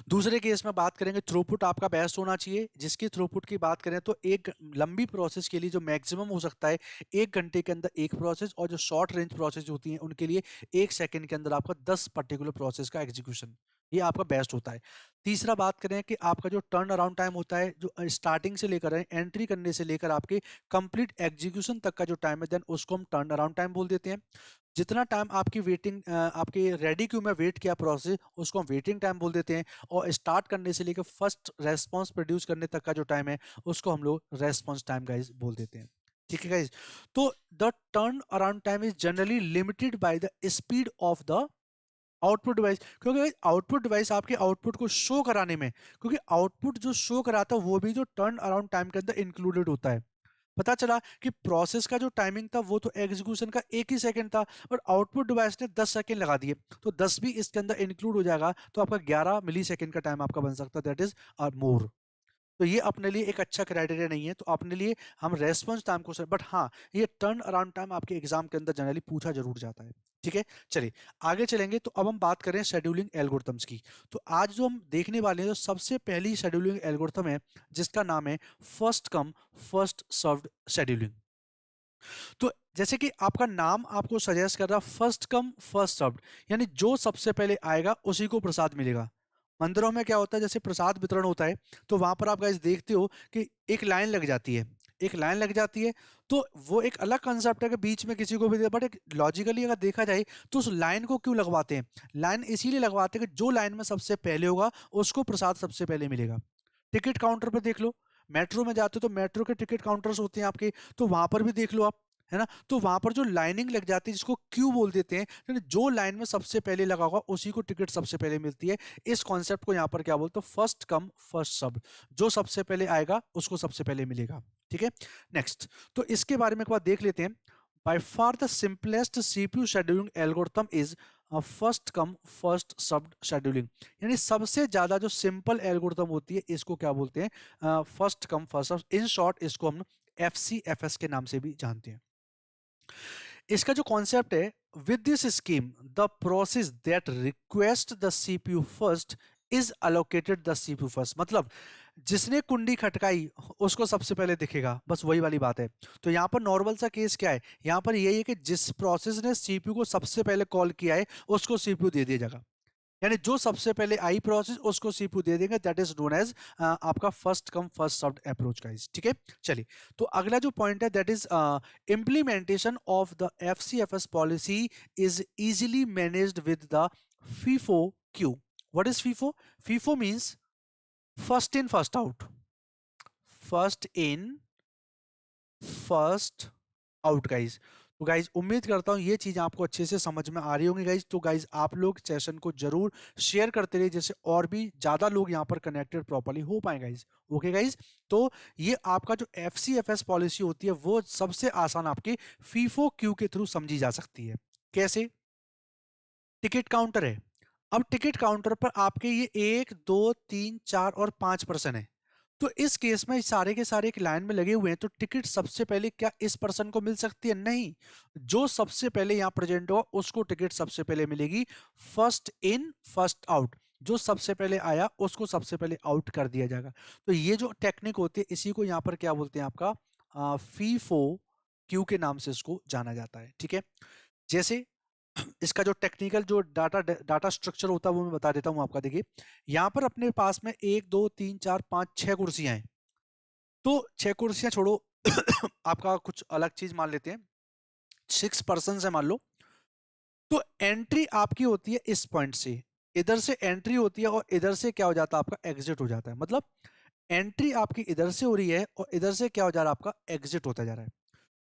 दूसरे केस में बात करेंगे थ्रूपुट आपका बेस्ट होना चाहिए, जिसकी थ्रूपुट की बात करें तो एक लंबी प्रोसेस के लिए जो मैक्सिमम हो सकता है 1 घंटे के अंदर एक प्रोसेस, और जो शॉर्ट रेंज प्रोसेस होती हैं उनके लिए 1 सेकंड के अंदर आपका 10 पर्टिकुलर प्रोसेस का एग्जीक्यूशन, ये आपका बेस्ट होता है। तीसरा बात करें कि आपका जो टर्न अराउंड टाइम होता है, जो स्टार्टिंग से लेकर एंट्री करने से लेकर आपके कंप्लीट एग्जीक्यूशन तक का जो टाइम है, देन उसको हम टर्न अराउंड टाइम बोल देते हैं। जितना टाइम आपकी वेटिंग आपके रेडी क्यू में वेट किया प्रोसेस, उसको हम वेटिंग टाइम बोल देते हैं, और स्टार्ट करने से लेकर फर्स्ट रेस्पॉन्स प्रोड्यूस करने तक का जो टाइम है उसको हम लोग रेस्पॉन्स टाइम गाइस बोल देते हैं। ठीक है गाइस, तो the turn around time is generally limited by the speed of the output device, क्योंकि आउटपुट डिवाइस आपके आउटपुट को शो कराने में, क्योंकि आउटपुट जो शो कराता है वो भी जो टर्न अराउंड टाइम के अंदर इंक्लूडेड होता है। पता चला कि प्रोसेस का जो टाइमिंग था वो तो एग्जीक्यूशन का 1 ही सेकंड था, और आउटपुट डिवाइस ने 10 सेकंड लगा दिए, तो 10 भी इसके अंदर इंक्लूड हो जाएगा, तो आपका 11 मिली सेकंड का टाइम आपका बन सकता है, दैट इज मोर। तो ये अपने लिए एक अच्छा क्राइटेरिया नहीं है, तो अपने लिए हम रेस्पॉन्स टाइम को, बट हाँ ये टर्न अराउंड टाइम आपके एग्जाम के अंदर जनरली पूछा जरूर जाता है। ठीक है, चलिए आगे चलेंगे। तो अब हम बात करें शेड्यूलिंग एल्गोरिथम्स की। तो आज जो हम देखने वाले हैं, तो सबसे पहली शेड्यूलिंग एल्गोरिथम है जिसका नाम है first come first served scheduling. तो जैसे कि आपका नाम आपको सजेस्ट कर रहा है, फर्स्ट कम फर्स्ट सर्व्ड, यानी जो सबसे पहले आएगा उसी को प्रसाद मिलेगा। मंदिरों में क्या होता है, जैसे प्रसाद वितरण होता है, तो वहां पर आप गाइस देखते हो कि एक लाइन लग जाती है, एक लाइन लग जाती है, तो वो एक अलग कंसेप्ट है कि बीच में किसी को भी दे, बट एक लॉजिकली अगर देखा जाए तो उस लाइन को क्यों लगवाते हैं, लाइन इसीलिए लगवाते हैं कि जो लाइन में सबसे पहले होगा उसको प्रसाद सबसे पहले मिलेगा। टिकट काउंटर पर देख लो, मेट्रो में जाते हो तो मेट्रो के टिकट काउंटर्स होते हैं आपके, तो वहां पर भी देख लो आप, है ना। तो वहां पर जो लाइनिंग लग जाती है जिसको क्यू बोल देते हैं, यानी जो लाइन में सबसे पहले लगा होगा उसी को टिकट सबसे पहले मिलती है। इस कॉन्सेप्ट को यहाँ पर क्या बोलते हैं, फर्स्ट कम फर्स्ट सर्व्ड, जो सबसे पहले आएगा उसको सबसे पहले मिलेगा, ठीक है। नेक्स्ट, तो इसके बारे में एक बार देख लेते हैं। By far the simplest CPU scheduling algorithm is first come first served scheduling, यानी सबसे ज्यादा जो सिंपल एल्गोरिथम होती है इसको क्या बोलते हैं, first come first served. In short इसको हम FCFS के नाम से भी जानते हैं। इसका जो कॉन्सेप्ट है, with this scheme the process that request the CPU first is allocated the CPU first, मतलब जिसने कुंडी खटकाई उसको सबसे पहले दिखेगा, बस वही वाली बात है। तो यहाँ पर नॉर्मल सा केस क्या है, यहाँ पर यही है कि जिस प्रोसेस ने सीपीयू को सबसे पहले कॉल किया है उसको सीपीयू दे दिया जाएगा, यानी जो सबसे पहले आई प्रोसेस उसको सीपीयू दे देंगे, दैट इज नोन एज आपका first come first served approach guys, ठीक है। चलिए, तो अगला जो पॉइंट है that is implementation of the FCFS policy is easily managed with the FIFO queue. What is FIFO? FIFO means first in first out, first in first out guys. तो guys उम्मीद करता हूँ ये चीज आपको अच्छे से समझ में आ रही होंगी गाइज। तो गाइज आप लोग सेशन को जरूर शेयर करते रहिए, जैसे और भी ज्यादा लोग यहाँ पर कनेक्टेड प्रॉपर्ली हो पाए गाइज। ओके गाइज, तो ये आपका जो FCFS पॉलिसी होती है वो सबसे आसान आपके फीफो क्यू के थ्रू समझी जा सकती है। कैसे? टिकट काउंटर है, अब टिकट काउंटर पर आपके ये 1 2 3 4 और 5 पर्सन है। तो इस केस में सारे के सारे एक लाइन में लगे हुए हैं, तो टिकट सबसे पहले क्या इस पर्सन को मिल सकती है? नहीं, जो सबसे पहले यहाँ प्रेजेंट होगा उसको टिकट सबसे पहले मिलेगी। फर्स्ट इन फर्स्ट आउट, जो सबसे पहले आया उसको सबसे पहले आउट कर दिया जाएगा। तो ये जो टेक्निक होती है इसी को यहाँ पर क्या बोलते हैं, आपका फीफो क्यू के नाम से इसको जाना जाता है, ठीक है। जैसे इसका जो टेक्निकल जो डाटा स्ट्रक्चर होता है वो मैं बता देता हूं आपका। देखिए, यहाँ पर अपने पास में 1 2 3 4 5 6 कुर्सियां हैं, तो 6 कुर्सियां छोड़ो आपका कुछ अलग चीज मान लेते हैं, 6 पर्सन है मान लो। तो एंट्री आपकी होती है इस पॉइंट से, इधर से एंट्री होती है और इधर से क्या हो जाता है, आपका एग्जिट हो जाता है। मतलब एंट्री आपकी इधर से हो रही है और इधर से क्या हो जा रहा है, आपका एग्जिट होता जा रहा है।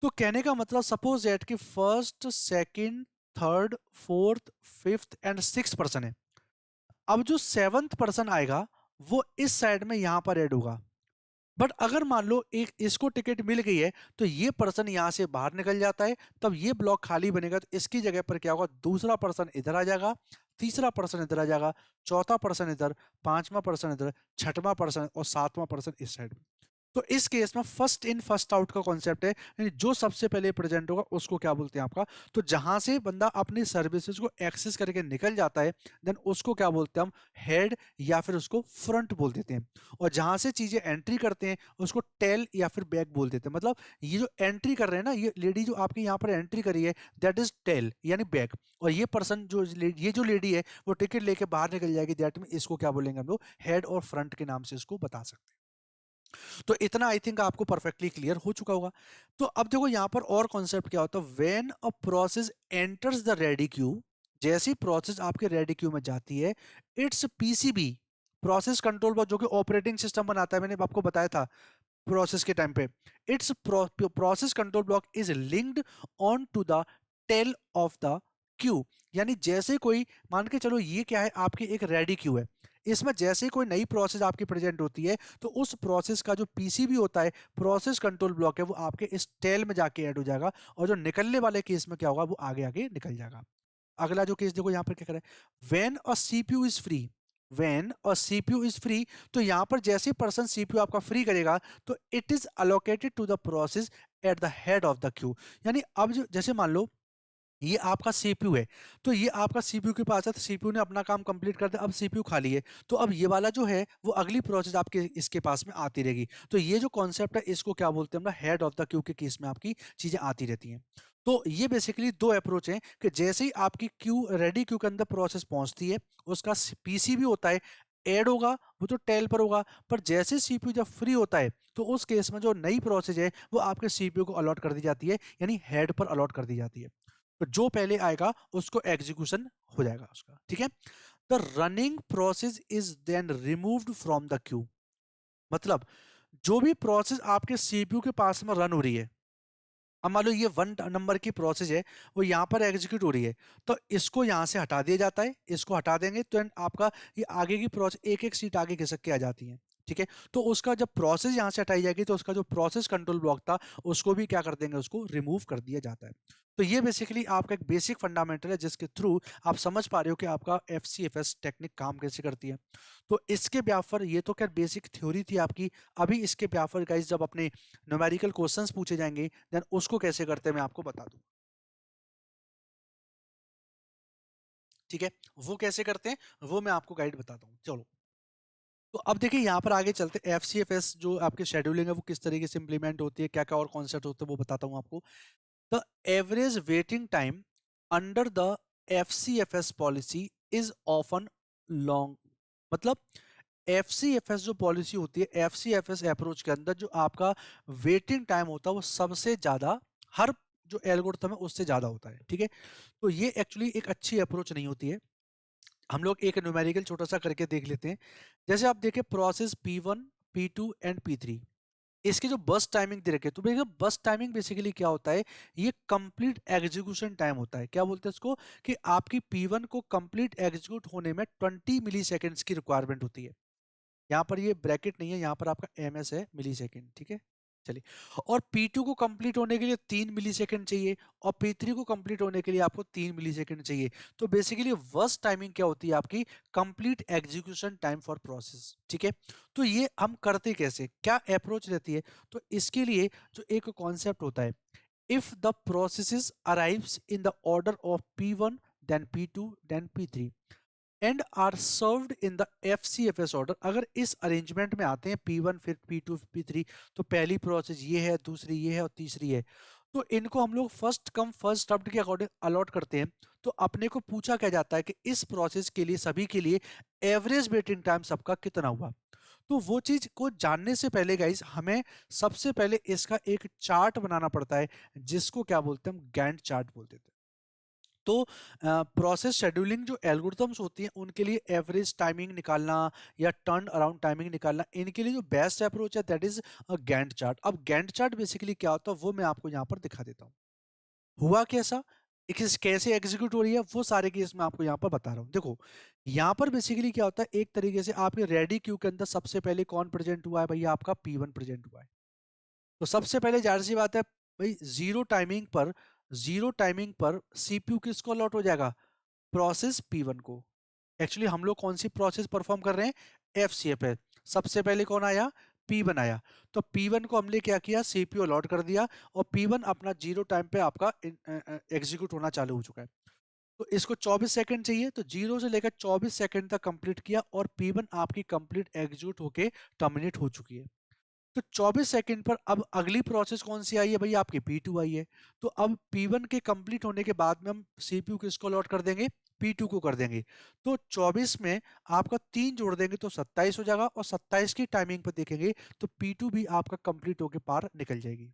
तो कहने का मतलब सपोज दैट कि first second third fourth fifth and six person है। अब जो सेवंथ पर्सन आएगा वो इस साइड में यहां पर ऐड होगा। बट अगर मान लो एक इसको टिकट मिल गई है तो ये पर्सन यहां से बाहर निकल जाता है, तब ये ब्लॉक खाली बनेगा, तो इसकी जगह पर क्या होगा, दूसरा पर्सन इधर आ जाएगा, तीसरा पर्सन इधर आ जाएगा, चौथा पर्सन इधर, पांचवा पर्सन इधर, छठवां पर्सन और सातवां पर्सन इस साइड में। तो इस केस में फर्स्ट इन फर्स्ट आउट का कॉन्सेप्ट है, यानी जो सबसे पहले प्रेजेंट होगा उसको क्या बोलते हैं आपका। तो जहां से बंदा अपनी सर्विसेज को एक्सेस करके निकल जाता है देन उसको क्या बोलते हैं हम, हेड या फिर उसको फ्रंट बोल देते हैं। और जहां से चीजें एंट्री करते हैं उसको टेल या फिर बैक बोल देते हैं। मतलब ये जो एंट्री कर रहे हैं ना, ये लेडी जो आपकी यहाँ पर एंट्री करी है दैट इज टेल यानी बैक, और ये पर्सन जो ये जो लेडी है वो टिकट लेके बाहर निकल जाएगी, दैट में इसको क्या बोलेंगे हम लोग, हेड और फ्रंट के नाम से इसको बता सकते हैं। तो इतना आई थिंक आपको परफेक्टली क्लियर हो चुका होगा। तो अब देखो यहाँ पर और कॉन्सेप्ट क्या होता है, when a process enters the ready Q, जैसी प्रोसेस आपके रेडी क्यू में जाती है, it's PCB process control box जो कि ऑपरेटिंग सिस्टम बनाता है, मैंने आपको बताया था प्रोसेस के टाइम पे, its process control block is linked on to the tail of the queue. यानी जैसे कोई, मान के चलो ये क्या है, आपकी एक रेडी क्यू है, इसमें जैसे कोई नई प्रोसेस आपकी प्रेजेंट होती है तो उस प्रोसेस का जो PCB होता है, प्रोसेस कंट्रोल ब्लॉक है, वो आपके इस टेल में जाके ऐड हो जाएगा, और जो निकलने वाले केस में क्या होगा, वो आगे आगे निकल जाएगा। अगला जो केस देखो यहाँ पर क्या कर रहा है, when a CPU is free, when a CPU is free, तो यहाँ पर जैसे पर्सन CPU आपका फ्री करेगा तो it is allocated to the process at the head of the queue. यानी अब जो जैसे मान लो ये आपका CPU है, तो ये आपका CPU के पास है, तो CPU ने अपना काम कंप्लीट कर दिया, अब CPU खाली है, तो अब ये वाला जो है वो अगली प्रोसेस आपके इसके पास में आती रहेगी। तो ये जो कॉन्सेप्ट है इसको क्या बोलते हैं हम, हेड ऑफ द क्यू के केस में आपकी चीजें आती रहती हैं। तो ये बेसिकली दो अप्रोच हैं कि जैसे ही आपकी क्यू रेडी क्यू के अंदर प्रोसेस पहुंचती है, उसका PCB होता है ऐड होगा, वो तो टेल पर होगा, पर जैसे CPU जब फ्री होता है तो उस केस में जो नई प्रोसेस है वो आपके CPU को अलॉट कर दी जाती है, यानी हेड पर अलॉट कर दी जाती है। तो जो पहले आएगा उसको एग्जीक्यूशन हो जाएगा उसका, ठीक है। The running process is then removed from the queue, मतलब जो भी प्रोसेस आपके सीपीयू के पास में रन हो रही है, अब मान लो ये 1 नंबर की प्रोसेस है, वो यहाँ पर एग्जीक्यूट हो रही है, तो इसको यहाँ से हटा दिया जाता है, इसको हटा देंगे तो आपका ये आगे की प्रोसेस एक एक सीट आगे खिसक के आ जाती है। ठीक है, तो उसका जब प्रोसेस यहाँ से हटाई जाएगी तो उसका जो प्रोसेस कंट्रोल ब्लॉक था उसको भी क्या कर देंगे, उसको रिमूव कर दिया जाता है। तो ये बेसिकली आपका एक बेसिक फंडामेंटल है जिसके थ्रू आप समझ पा रहे हो कि आपका एफसीएफएस टेक्निक काम कैसे करती है। तो इसके ब्याफर ये तो क्या बेसिक थ्योरी थी आपकी। अभी इसके ब्याफर गाइस जब अपने न्यूमेरिकल क्वेश्चंस पूछे जाएंगे देन उसको कैसे करते हैं मैं आपको बता दूं। ठीक है, वो कैसे करते हैं वो मैं आपको गाइड बताता हूँ, चलो। तो अब देखिए यहाँ पर आगे चलते हैं, एफसीएफएस जो आपकी शेड्यूलिंग है वो किस तरीके से इंप्लीमेंट होती है, क्या क्या और कॉन्सेप्ट होते हैं वो बताता हूँ आपको। The average waiting time under the FCFS policy is often long. मतलब एफसीएफएस जो पॉलिसी होती है, एफसीएफएस अप्रोच के अंदर जो आपका वेटिंग टाइम होता है वो सबसे ज्यादा हर जो एल्गोरिथम है उससे ज्यादा होता है। ठीक है, तो ये एक्चुअली एक अच्छी अप्रोच नहीं होती है। हम लोग एक न्यूमेरिकल छोटा सा करके देख लेते हैं। जैसे आप देखें process P1, P2 and P3, इसकी जो बस टाइमिंग दे रखी है, तो भैया बस टाइमिंग बेसिकली क्या होता है, ये कंप्लीट एग्जीक्यूशन टाइम होता है। क्या बोलते हैं इसको, कि आपकी P1 को कंप्लीट एग्जीक्यूट होने में 20 मिली सेकेंड्स की रिक्वायरमेंट होती है। यहाँ पर ये ब्रैकेट नहीं है, यहाँ पर आपका एमएस है, मिली सेकेंड। ठीक है, चलिए। और P2 को कंप्लीट होने के लिए 3 मिली सेकेंड चाहिए और P3 को कंप्लीट होने के लिए आपको 3 मिली सेकेंड चाहिए। तो बेसिकली वर्स्ट टाइमिंग क्या होती है आपकी, complete execution time for process. ठीक है, तो ये हम करते कैसे, क्या अप्रोच रहती है, तो इसके लिए जो एक कॉन्सेप्ट होता है, if the process arrives in the order of P1 then P2 then P3 and are served in the FCFS order. अगर इस अरेंजमेंट में आते हैं P1 फिर P2 P3, तो पहली प्रोसेस ये है, दूसरी ये है और तीसरी है, तो इनको हम लोग फर्स्ट कम फर्स्ट सर्व्ड के अकॉर्डिंग अलॉट करते हैं। तो अपने को पूछा क्या जाता है कि इस प्रोसेस के लिए सभी के लिए एवरेज वेटिंग टाइम सबका कितना हुआ। तो वो चीज को जानने से पहले गाइस हमें सबसे पहले इसका एक चार्ट बनाना पड़ता है, जिसको क्या बोलते हैं, हम गैंट चार्ट बोलते थे। तो प्रोसेस शेड्यूलिंग जो एल्गोरिथम्स होती हैं उनके लिए एवरेज टाइमिंग निकालना या टर्न अराउंड टाइमिंग निकालना, इनके लिए जो बेस्ट अप्रोच है दैट इज गैंट चार्ट। अब गैंट चार्ट बेसिकली क्या होता है वो मैं आपको यहाँ पर दिखा देता हूँ। हुआ कैसा, कैसे एग्जीक्यूट हो रही है, वो सारे केस मैं आपको यहाँ पर बता रहा हूँ। देखो यहाँ पर बेसिकली क्या होता है, एक तरीके से आपके रेडी क्यू के अंदर सबसे पहले कौन प्रेजेंट हुआ है, भैया आपका P1 प्रेजेंट हुआ है। तो सबसे पहले जाहिर सी बात है भाई, जीरो टाइमिंग पर सीपीयू किसको अलॉट हो जाएगा, प्रोसेस P1 को। एक्चुअली हम लोग कौन सी प्रोसेस परफॉर्म कर रहे हैं, एफसीएफ है। सबसे पहले कौन आया, P1 आया। तो P1 को हमने क्या किया, सीपीयू अलॉट कर दिया और P1 अपना जीरो टाइम पे आपका एग्जीक्यूट होना चालू हो चुका है। तो इसको 24 सेकंड चाहिए, तो जीरो से लेकर 24 सेकंड तक कंप्लीट किया और P1 आपकी कंप्लीट एग्जीक्यूट होके टर्मिनेट हो चुकी है। तो 24 सेकंड पर अब अगली प्रोसेस कौन सी आई है भैया, आपकी P2 आई है। तो अब P1 के कंप्लीट होने के बाद में हम सीपीयू किसको अलॉट कर देंगे, P2 को कर देंगे। तो 24 में आपका 3 जोड़ देंगे तो 27 हो जाएगा और 27 की टाइमिंग पर देखेंगे तो P2 भी आपका कंप्लीट होके पार निकल जाएगी।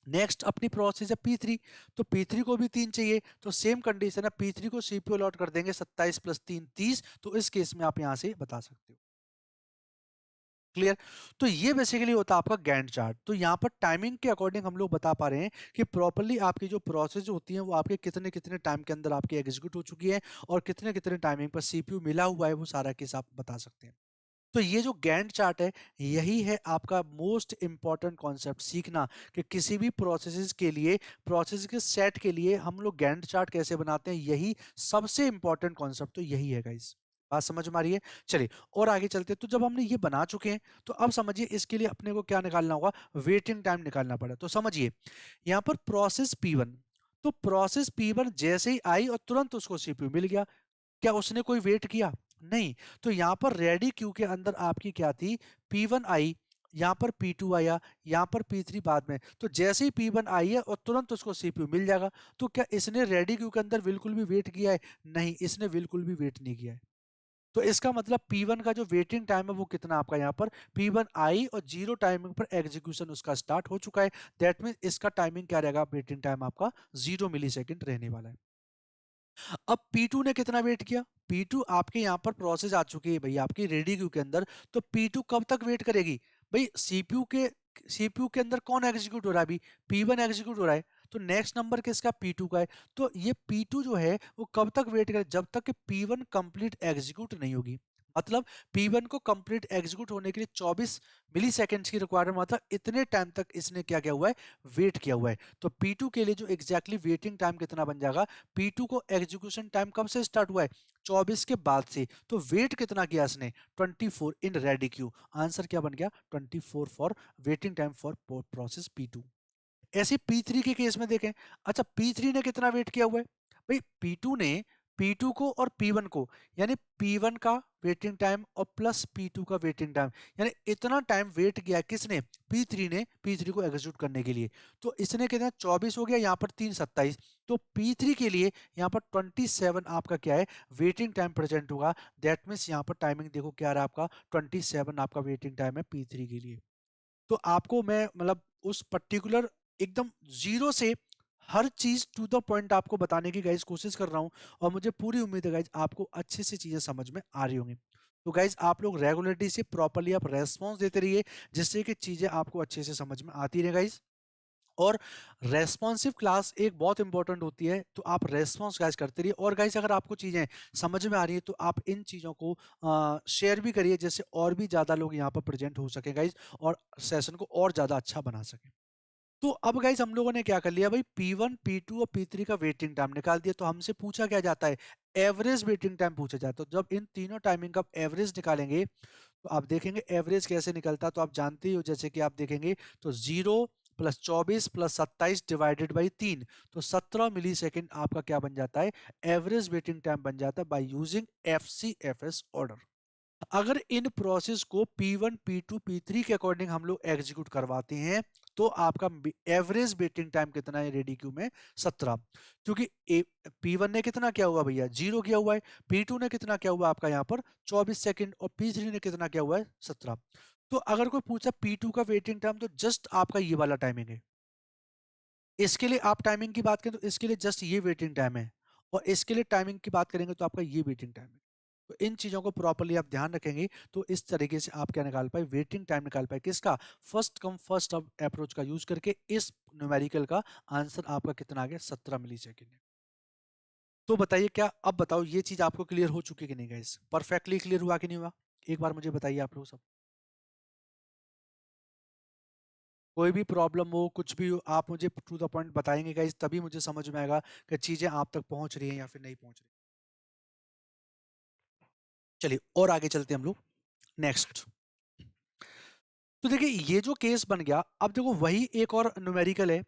नेक्स्ट अपनी प्रोसेस है P3, तो P3 को भी 3 चाहिए, तो सेम कंडीशन है, P3 को सीपीयू अलॉट कर देंगे 27 + 3 30। तो इस केस में आप यहां से बता सकते हो। क्लियर, तो ये बेसिकली होता है आपका गैंट चार्ट। तो यहाँ पर टाइमिंग के अकॉर्डिंग हम लोग बता पा रहे हैं कि प्रॉपर्ली आपकी जो प्रोसेस होती है वो आपके कितने कितने टाइम के अंदर आपकी एग्जीक्यूट हो चुकी है और कितने कितने टाइमिंग पर सीपीयू मिला हुआ है, वो सारा केस आप बता सकते हैं। तो ये जो गैंट चार्ट है, यही है आपका मोस्ट इंपॉर्टेंट कॉन्सेप्ट सीखना, कि किसी भी प्रोसेसेस के लिए, प्रोसेस के सेट के लिए हम लोग गैंट चार्ट कैसे बनाते हैं, यही सबसे इंपॉर्टेंट कॉन्सेप्ट तो यही है गाइस। बात समझ में आ रही है, चलिए और आगे चलते हैं। तो जब हमने ये बना चुके हैं तो अब समझिए इसके लिए अपने को क्या निकालना होगा, वेटिंग टाइम निकालना पड़ा। तो समझिए यहाँ पर प्रोसेस P1, तो प्रोसेस P1 जैसे ही आई और तुरंत उसको सीपीयू मिल गया, क्या उसने कोई वेट किया, नहीं। तो यहाँ पर रेडी क्यू के अंदर आपकी क्या थी, P1 आई, यहाँ पर P2 आया, यहाँ पर P3 बाद में। तो जैसे ही P1 आई है और तुरंत उसको सीपीयू मिल जाएगा। तो क्या इसने रेडी क्यू के अंदर बिल्कुल भी वेट किया है, नहीं, इसने बिल्कुल भी वेट नहीं किया है। तो इसका मतलब P1 का जो वेटिंग टाइम है वो कितना आपका यहाँ पर, P1 आई और जीरो टाइमिंग पर एग्जीक्यूशन उसका स्टार्ट हो चुका है। दैट मीन इसका टाइमिंग क्या रहेगा, वेटिंग टाइम आपका 0 मिली सेकेंड रहने वाला है। अब P2 ने कितना वेट किया, P2 आपके यहाँ पर प्रोसेस आ चुकी है भैया आपकी रेडी क्यू के अंदर, तो P2 कब तक वेट करेगी, भाई सीपीयू के अंदर कौन एग्जीक्यूट हो रहा है अभी, P1 एग्जीक्यूट हो रहा है, तो नेक्स्ट नंबर किसका, P2 का है। तो ये P2 जो है वो कब तक वेट करे, जब तक कि P1 कंप्लीट एग्जीक्यूट नहीं होगी। मतलब P1 को कंप्लीट एग्जीक्यूट होने के लिए 24 मिली सेकेंड्स की रिक्वायरमेंट, मतलब इतने टाइम तक इसने क्या किया हुआ है, वेट किया हुआ है। तो P2 के लिए जो एग्जैक्टली वेटिंग टाइम कितना बन जाएगा, P2 को एग्जीक्यूशन टाइम कब से स्टार्ट हुआ है, 24 के बाद से। तो वेट कितना किया इसने, 24 इन रेडी क्यू। आंसर क्या बन गया, 24 for waiting time for process P2। ऐसे P3 के केस में देखें, अच्छा P3 ने कितना वेट किया हुआ है, भाई P2 ने P2 को और P1 को, यानी P1 का वेटिंग टाइम और प्लस P2 का वेटिंग टाइम, यानी इतना टाइम वेट किया किसने, P3 ने P3 को एग्जीक्यूट करने के लिए। तो इसने कितना 24 हो गया, यहाँ पर 3 27, तो P3 के लिए यहाँ पर 27 आपका क्या है, वेटिंग टाइम प्रेजेंट होगा। दैट मीन्स यहाँ पर टाइमिंग देखो क्या रहा आपका, 27 आपका वेटिंग टाइम है P3 के लिए। तो आपको मैं मतलब उस पर्टिकुलर एकदम जीरो से हर चीज टू द पॉइंट आपको बताने की गाइज कोशिश कर रहा हूं, और मुझे पूरी उम्मीद है गाइज आपको अच्छे से चीजें समझ में आ रही होंगी। तो गाइज आप लोग रेगुलरिटी से प्रॉपर्ली आप रेस्पॉन्स देते रहिए, जिससे कि चीजें आपको अच्छे से समझ में आती रहे गाइज। और रेस्पॉन्सिव क्लास एक बहुत इंपॉर्टेंट होती है, तो आप रेस्पॉन्स गाइज करते रहिए। और गाइज अगर आपको चीजें समझ में आ रही है तो आप इन चीजों को शेयर भी करिए, जिससे और भी ज्यादा लोग यहाँ पर प्रेजेंट हो सके गाइज, और सेशन को और ज्यादा अच्छा बना सके। तो अब गाइज हम लोगों ने क्या कर लिया भाई, P1 P2 और P3 का वेटिंग टाइम निकाल दिया। तो हमसे पूछा क्या जाता है, एवरेज वेटिंग टाइम पूछा जाता है। तो जब इन तीनों टाइमिंग का एवरेज निकालेंगे, तो आप देखेंगे एवरेज कैसे निकलता है। तो आप जानते ही हो, जैसे कि आप देखेंगे तो 0 प्लस 24 प्लस 27 डिवाइडेड बाई 3, तो 17 मिली सेकेंड आपका क्या बन जाता है, एवरेज वेटिंग टाइम बन जाता है बाई यूजिंग FCFS ऑर्डर। अगर इन प्रोसेस को P1 P2 P3 के अकॉर्डिंग हम लोग एग्जीक्यूट करवाते हैं, तो आपका एवरेज वेटिंग टाइम कितना है रेडी क्यू में, 17। क्योंकि P1 ने कितना किया हुआ भैया, 0 किया हुआ है, P2 ने कितना किया हुआ आपका यहाँ पर 24 सेकंड, और P3 ने कितना किया हुआ है 17। तो अगर कोई पूछा P2 का वेटिंग टाइम, तो जस्ट आपका ये वाला टाइमिंग है। इसके लिए आप टाइमिंग की बात करें तो इसके लिए जस्ट ये वेटिंग टाइम है, और इसके लिए टाइमिंग की बात करेंगे तो आपका ये वेटिंग टाइम है। तो इन चीजों को प्रॉपर्ली आप ध्यान रखेंगे, तो इस तरीके से आप क्या निकाल पाए, वेटिंग टाइम निकाल पाए किसका, फर्स्ट कम फर्स्ट अप्रोच का यूज करके। इस न्यूमेरिकल का आंसर आपका कितना आ गया, 17 मिली सेकेंड है। तो बताइए, क्या अब बताओ ये चीज आपको क्लियर हो चुकी कि नहीं गाइस, परफेक्टली क्लियर हुआ कि नहीं हुआ, एक बार मुझे बताइए आप लोग सब। कोई भी प्रॉब्लम हो, कुछ भी हो, आप मुझे टू द पॉइंट बताएंगे गाइस, तभी मुझे समझ में आएगा कि चीजें आप तक पहुंच रही हैं या फिर नहीं पहुंच रही। चलिए और आगे चलते हैं हम लोग नेक्स्ट। तो देखिए ये जो केस बन गया, अब देखो वही एक और न्यूमेरिकल है।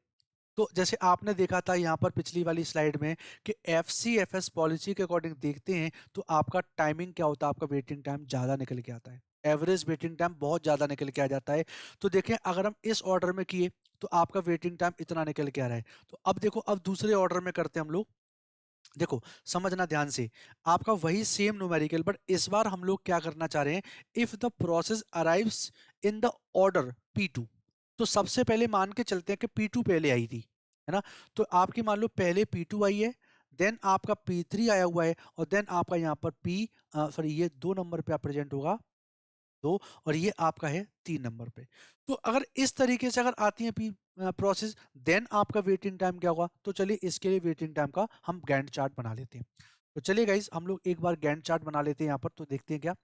तो जैसे आपने देखा था यहाँ पर पिछली वाली स्लाइड में कि FCFS पॉलिसी के अकॉर्डिंग देखते हैं तो आपका टाइमिंग क्या होता है, आपका वेटिंग टाइम ज्यादा निकल के आता है, एवरेज वेटिंग टाइम बहुत ज्यादा निकल के आ जाता है। तो देखें अगर हम इस ऑर्डर में किए तो आपका वेटिंग टाइम इतना निकल के आ रहा है। तो अब देखो, अब दूसरे ऑर्डर में करते हैं हम लोग। देखो समझना ध्यान से, आपका वही सेम न्यूमेरिकल, बट इस बार हम लोग क्या करना चाह रहे हैं, if the process arrives in the order P2। तो सबसे पहले मान के चलते हैं कि P2 पहले आई थी, है ना। तो आपकी मान लो पहले P2 आई है, देन आपका P3 आया हुआ है, और देन आपका यहाँ पर सॉरी ये 2 नंबर पे प्रेजेंट होगा, 2, और ये आपका है 3 नंबर पे। तो अगर इस तरीके से अगर आती है प्रोसेस, देन आपका वेटिंग टाइम क्या होगा। तो चलिए इसके लिए वेटिंग टाइम का हम गैंट चार्ट बना लेते हैं। तो चलिए गाइस हम लोग एक बार गैंट चार्ट बना लेते हैं यहाँ पर, तो देखते हैं क्या,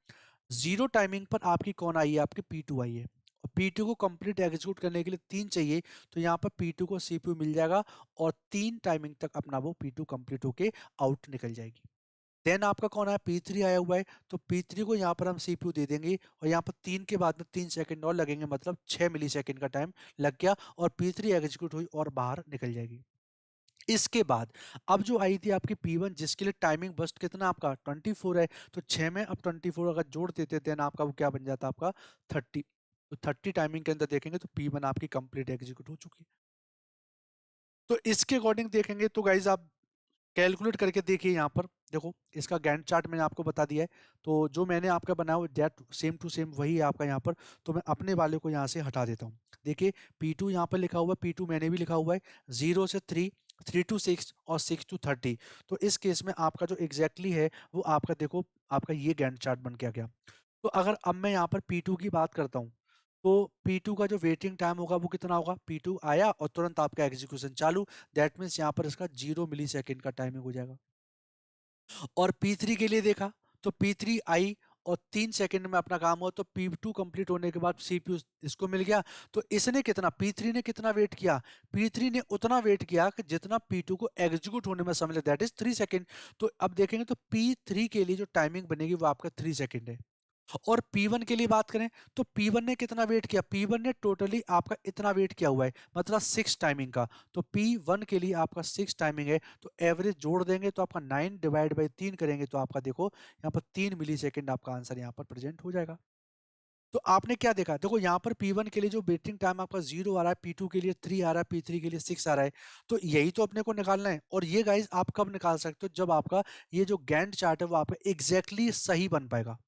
जीरो टाइमिंग पर आपकी कौन आई है, आपकी P2 आई है, और P2 को कंप्लीट एग्जीक्यूट करने के लिए 3 चाहिए। तो यहाँ पर P2 को CPU मिल जाएगा, और 3 टाइमिंग तक अपना वो P2 कंप्लीट होके आउट निकल जाएगी। देन आपका कौन आया, P3 आया हुआ है, तो P3 को यहाँ पर हम CPU दे देंगे, और यहाँ पर 3 के बाद में 3 सेकंड और लगेंगे, मतलब 6 मिली सेकंड का टाइम लग गया, और P3 एग्जीक्यूट हुई और बाहर निकल जाएगी। इसके बाद अब जो आई थी आपकी P1, जिसके लिए टाइमिंग बस्ट कितना आपका 24 है, तो 6 में अब 24 अगर जोड़ देते देन आपका वो क्या बन जाता आपका 30। तो 30 टाइमिंग के अंदर देखेंगे तो P1 आपकी कंप्लीट एग्जीक्यूट हो चुकी है। तो इसके अकॉर्डिंग देखेंगे तो गाइज आप कैलकुलेट करके देखिए, यहाँ पर देखो इसका गैंट चार्ट मैंने आपको बता दिया है। तो जो मैंने आपका बनाया हुआ दैट सेम टू सेम वही है आपका यहाँ पर। तो मैं अपने वाले को यहाँ से हटा देता हूँ। देखिए P2 यहाँ पर लिखा हुआ है, P2 मैंने भी लिखा हुआ है, 0 से 3, 3 to 6 और 6 to 30। तो इस केस में आपका जो एग्जैक्टली है वो आपका देखो, आपका ये गैंट चार्ट बन के आ गया। तो अगर अब मैं यहाँ पर P2 की बात करता हूँ, तो P2 का जो वेटिंग टाइम होगा वो कितना होगा, P2 आया और तुरंत आपका एग्जीक्यूशन चालू, दैट मीन्स यहाँ पर इसका 0 मिली सेकेंड का टाइमिंग हो जाएगा। और P3 के लिए देखा तो P3 आई और 3 सेकंड में अपना काम हुआ, तो P2 कंप्लीट होने के बाद CPU इसको मिल गया। तो इसने कितना, P3 ने कितना वेट किया, P3 ने उतना वेट किया कि जितना P2 को एग्जीक्यूट होने में समय लगा, दैट इज 3 सेकंड। तो अब देखेंगे तो P3 के लिए जो टाइमिंग बनेगी वो आपका 3 सेकंड है। और P1 के लिए बात करें तो P1 ने कितना वेट किया, P1 ने टोटली आपका इतना वेट किया हुआ है, मतलब 6 टाइमिंग का। तो P1 के लिए आपका 6 टाइमिंग है, तो एवरेज जोड़ देंगे तो आपका 9 डिवाइड बाई 3 करेंगे तो आपका देखो यहाँ पर 3 मिली सेकेंड आपका आंसर यहाँ पर प्रेजेंट हो जाएगा। तो आपने क्या देखा, देखो यहाँ पर P1 के लिए जो वेटिंग टाइम आपका 0 आ रहा है, P2 के लिए 3 आ रहा है, P3 के लिए 6 आ रहा है। तो यही तो अपने को निकालना है। और ये गाइज आप कब निकाल सकते हो, जब आपका ये जो गैंट चार्ट है वो आपका एग्जैक्टली सही बन पाएगा।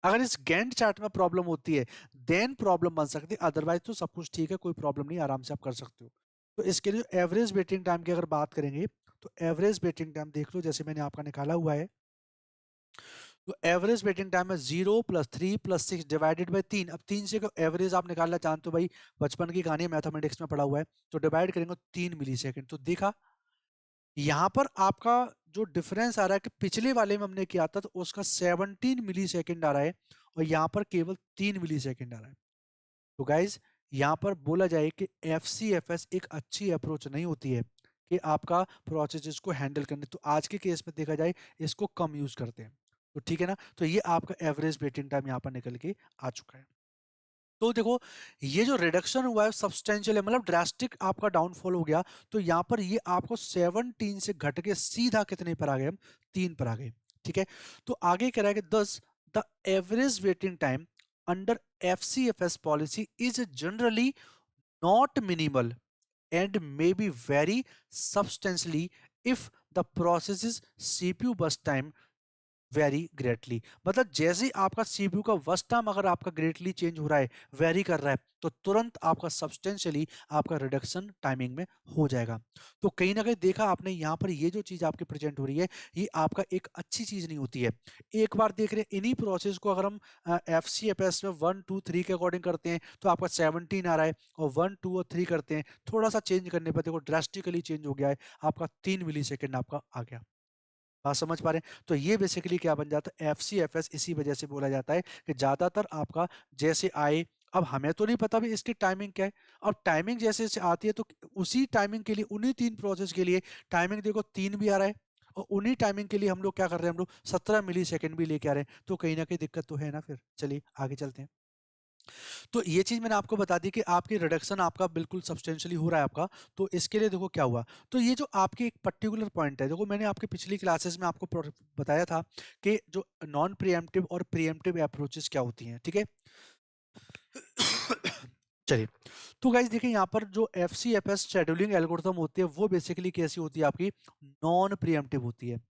अगर इस गैंट चार्ट में प्रॉब्लम होती है देन प्रॉब्लम बन सकती है, अदरवाइज तो सब कुछ ठीक है, कोई प्रॉब्लम नहीं, आराम से आप कर सकते हो। तो इसके लिए एवरेज वेटिंग टाइम की अगर बात करेंगे तो एवरेज वेटिंग टाइम देख लो, जैसे मैंने आपका निकाला हुआ है। तो एवरेज वेटिंग टाइम है 0 + 3 + 6 डिवाइडेड बाई 3। अब 3 से एवरेज आप निकालना जानते हो भाई, बचपन की कहानी मैथमेटिक्स में पढ़ा हुआ है। तो डिवाइड करेंगे 3 मिली सेकेंड। तो देखा यहाँ पर आपका जो डिफरेंस आ रहा है कि पिछले वाले में हमने किया था तो उसका 17 मिली सेकेंड आ रहा है और यहाँ पर केवल 3 मिली सेकेंड आ रहा है। तो गाइज यहाँ पर बोला जाए कि FCFS एक अच्छी अप्रोच नहीं होती है कि आपका प्रोसेस को हैंडल करने। तो आज के केस में देखा जाए इसको कम यूज करते हैं। तो ठीक है ना, तो ये आपका एवरेज वेटिंग टाइम यहाँ पर निकल के आ चुका है। तो देखो ये जो रिडक्शन हुआ है सब्सटेंशियल है, मतलब ड्रास्टिक आपका डाउनफॉल हो गया। तो यहाँ पर ये आपको 17 से घट के सीधा कितने पर आ गए, हम 3 पर आ गए। ठीक है, तो आगे कह रहा है कि 10 the average waiting time under FCFS policy is generally not minimal and may be vary substantially if the process's CPU bus time very greatly. मतलब जैसे ही आपका सीपीयू का वर्स्ट टाइम अगर आपका ग्रेटली चेंज हो रहा है, वेरी कर रहा है, तो तुरंत आपका सब्सटेंशियली आपका रिडक्शन टाइमिंग में हो जाएगा। तो कहीं ना कहीं देखा आपने यहाँ पर ये जो चीज आपकी प्रेजेंट हो रही है ये आपका एक अच्छी चीज नहीं होती है। एक बार देख रहे हैं इन्हीं प्रोसेस को अगर हम FCFS में 1 2 3 के अकॉर्डिंग करते हैं तो आपका 17 आ रहा है, और 1 2 और 3 करते हैं थोड़ा सा चेंज करने पर देखो ड्रास्टिकली चेंज हो गया है, आपका 3 मिली सेकेंड आपका आ गया। बात समझ पा रहे हैं, तो ये बेसिकली क्या बन जाता है FCFS, इसी वजह से बोला जाता है कि ज्यादातर आपका जैसे आए। अब हमें तो नहीं पता भी इसकी टाइमिंग क्या है। अब टाइमिंग जैसे जैसे आती है तो उसी टाइमिंग के लिए उन्हीं 3 प्रोसेस के लिए टाइमिंग देखो 3 भी आ रहा है, और उन्हीं टाइमिंग के लिए हम लोग क्या कर रहे हैं, हम लोग 17 मिली सेकेंड भी लेके आ रहे हैं। तो कहीं ना कहीं दिक्कत तो है ना। फिर चलिए आगे चलते हैं। तो ये चीज मैंने आपको बता दी कि आपकी रिडक्शन आपका बिल्कुल सब्सटेंशियली हो रहा है आपका। तो इसके लिए देखो क्या हुआ, तो ये जो आपके एक पर्टिकुलर पॉइंट है, देखो मैंने आपके पिछली क्लासेस में आपको बताया था कि जो नॉन प्रीएम्प्टिव और प्रीएम्प्टिव अप्रोचेस क्या होती हैं। ठीक है चलिए, तो गाइज देखिए यहाँ पर जो FCFS शेड्यूलिंग एल्गोरिथम होती है वो बेसिकली कैसी होती है, आपकी नॉन प्रीएम्प्टिव होती है।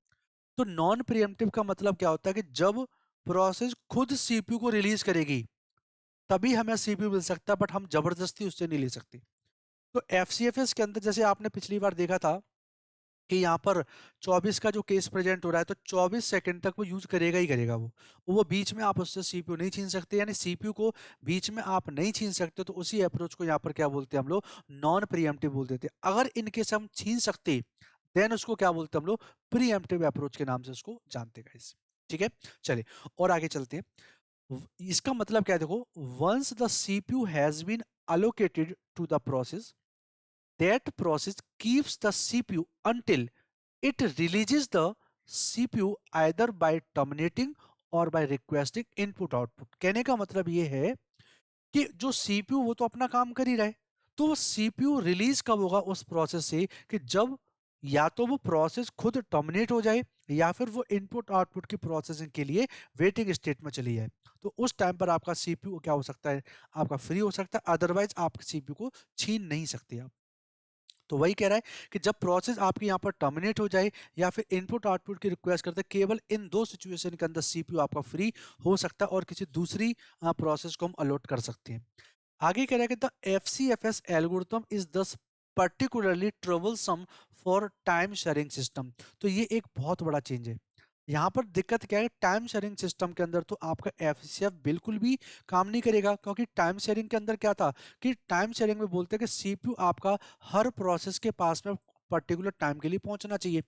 तो नॉन प्रीएम्प्टिव का मतलब क्या होता है कि जब प्रोसेस खुद सीपीयू को रिलीज करेगी तभी हमें सीपीयू मिल सकता है, बट हम जबरदस्ती उससे नहीं ले सकते। तो FCFS के अंदर जैसे आपने पिछली बार देखा था कि यहाँ पर 24 का जो केस प्रेजेंट हो रहा है, तो 24 सेकंड तक वो यूज करेगा ही करेगा। वो बीच में आप उससे सीपीयू नहीं छीन सकते, यानी सीपीयू को बीच में आप नहीं छीन सकते। तो उसी अप्रोच को यहाँ पर क्या बोलते हैं हम लोग, नॉन प्रीएम्प्टिव बोल देते हैं। अगर इनकेस हम छीन सकते देन उसको क्या बोलते हैं हम लोग, प्रीएम्प्टिव अप्रोच के नाम से उसको जानते हैं guys। ठीक है, चलिए और आगे चलते हैं। इसका मतलब क्या है, देखो once the CPU has been allocated to the process, that process keeps the CPU until it releases the CPU either by terminating और by requesting input output। कहने का मतलब ये है कि जो सीपीयू वो तो अपना काम कर ही रहा है, तो वो सीपीयू रिलीज कब होगा उस प्रोसेस से, कि जब या तो वो प्रोसेस खुद टर्मिनेट हो जाए या फिर वो इनपुट आउटपुट की प्रोसेसिंग के लिए वेटिंग स्टेट में चली जाए। तो उस टाइम पर आपका सीपीयू क्या हो सकता है, आपका फ्री हो सकता है, अदरवाइज आप सीपीयू को छीन नहीं सकते आप। तो वही कह रहा है कि जब प्रोसेस आपकी यहाँ पर टर्मिनेट हो जाए या फिर इनपुट आउटपुट की रिक्वेस्ट करते हैं, केवल इन दो सिचुएशन के अंदर सीपीयू आपका फ्री हो सकता है और किसी दूसरी प्रोसेस को हम अलॉट कर सकते हैं। आगे कह रहा है कि द FCFS एल्गोरिथम इज दस particularly troublesome for time sharing system. तो ये एक बहुत बड़ा चेंज है। यहाँ पर दिक्कत क्या है, टाइम शेयरिंग सिस्टम के अंदर तो आपका एफसीएफ बिल्कुल भी काम नहीं करेगा, क्योंकि टाइम शेयरिंग के अंदर क्या था कि टाइम शेयरिंग में बोलते हैं कि सीपीयू आपका हर प्रोसेस के पास में पर्टिकुलर टाइम के लिए पहुंचना चाहिए।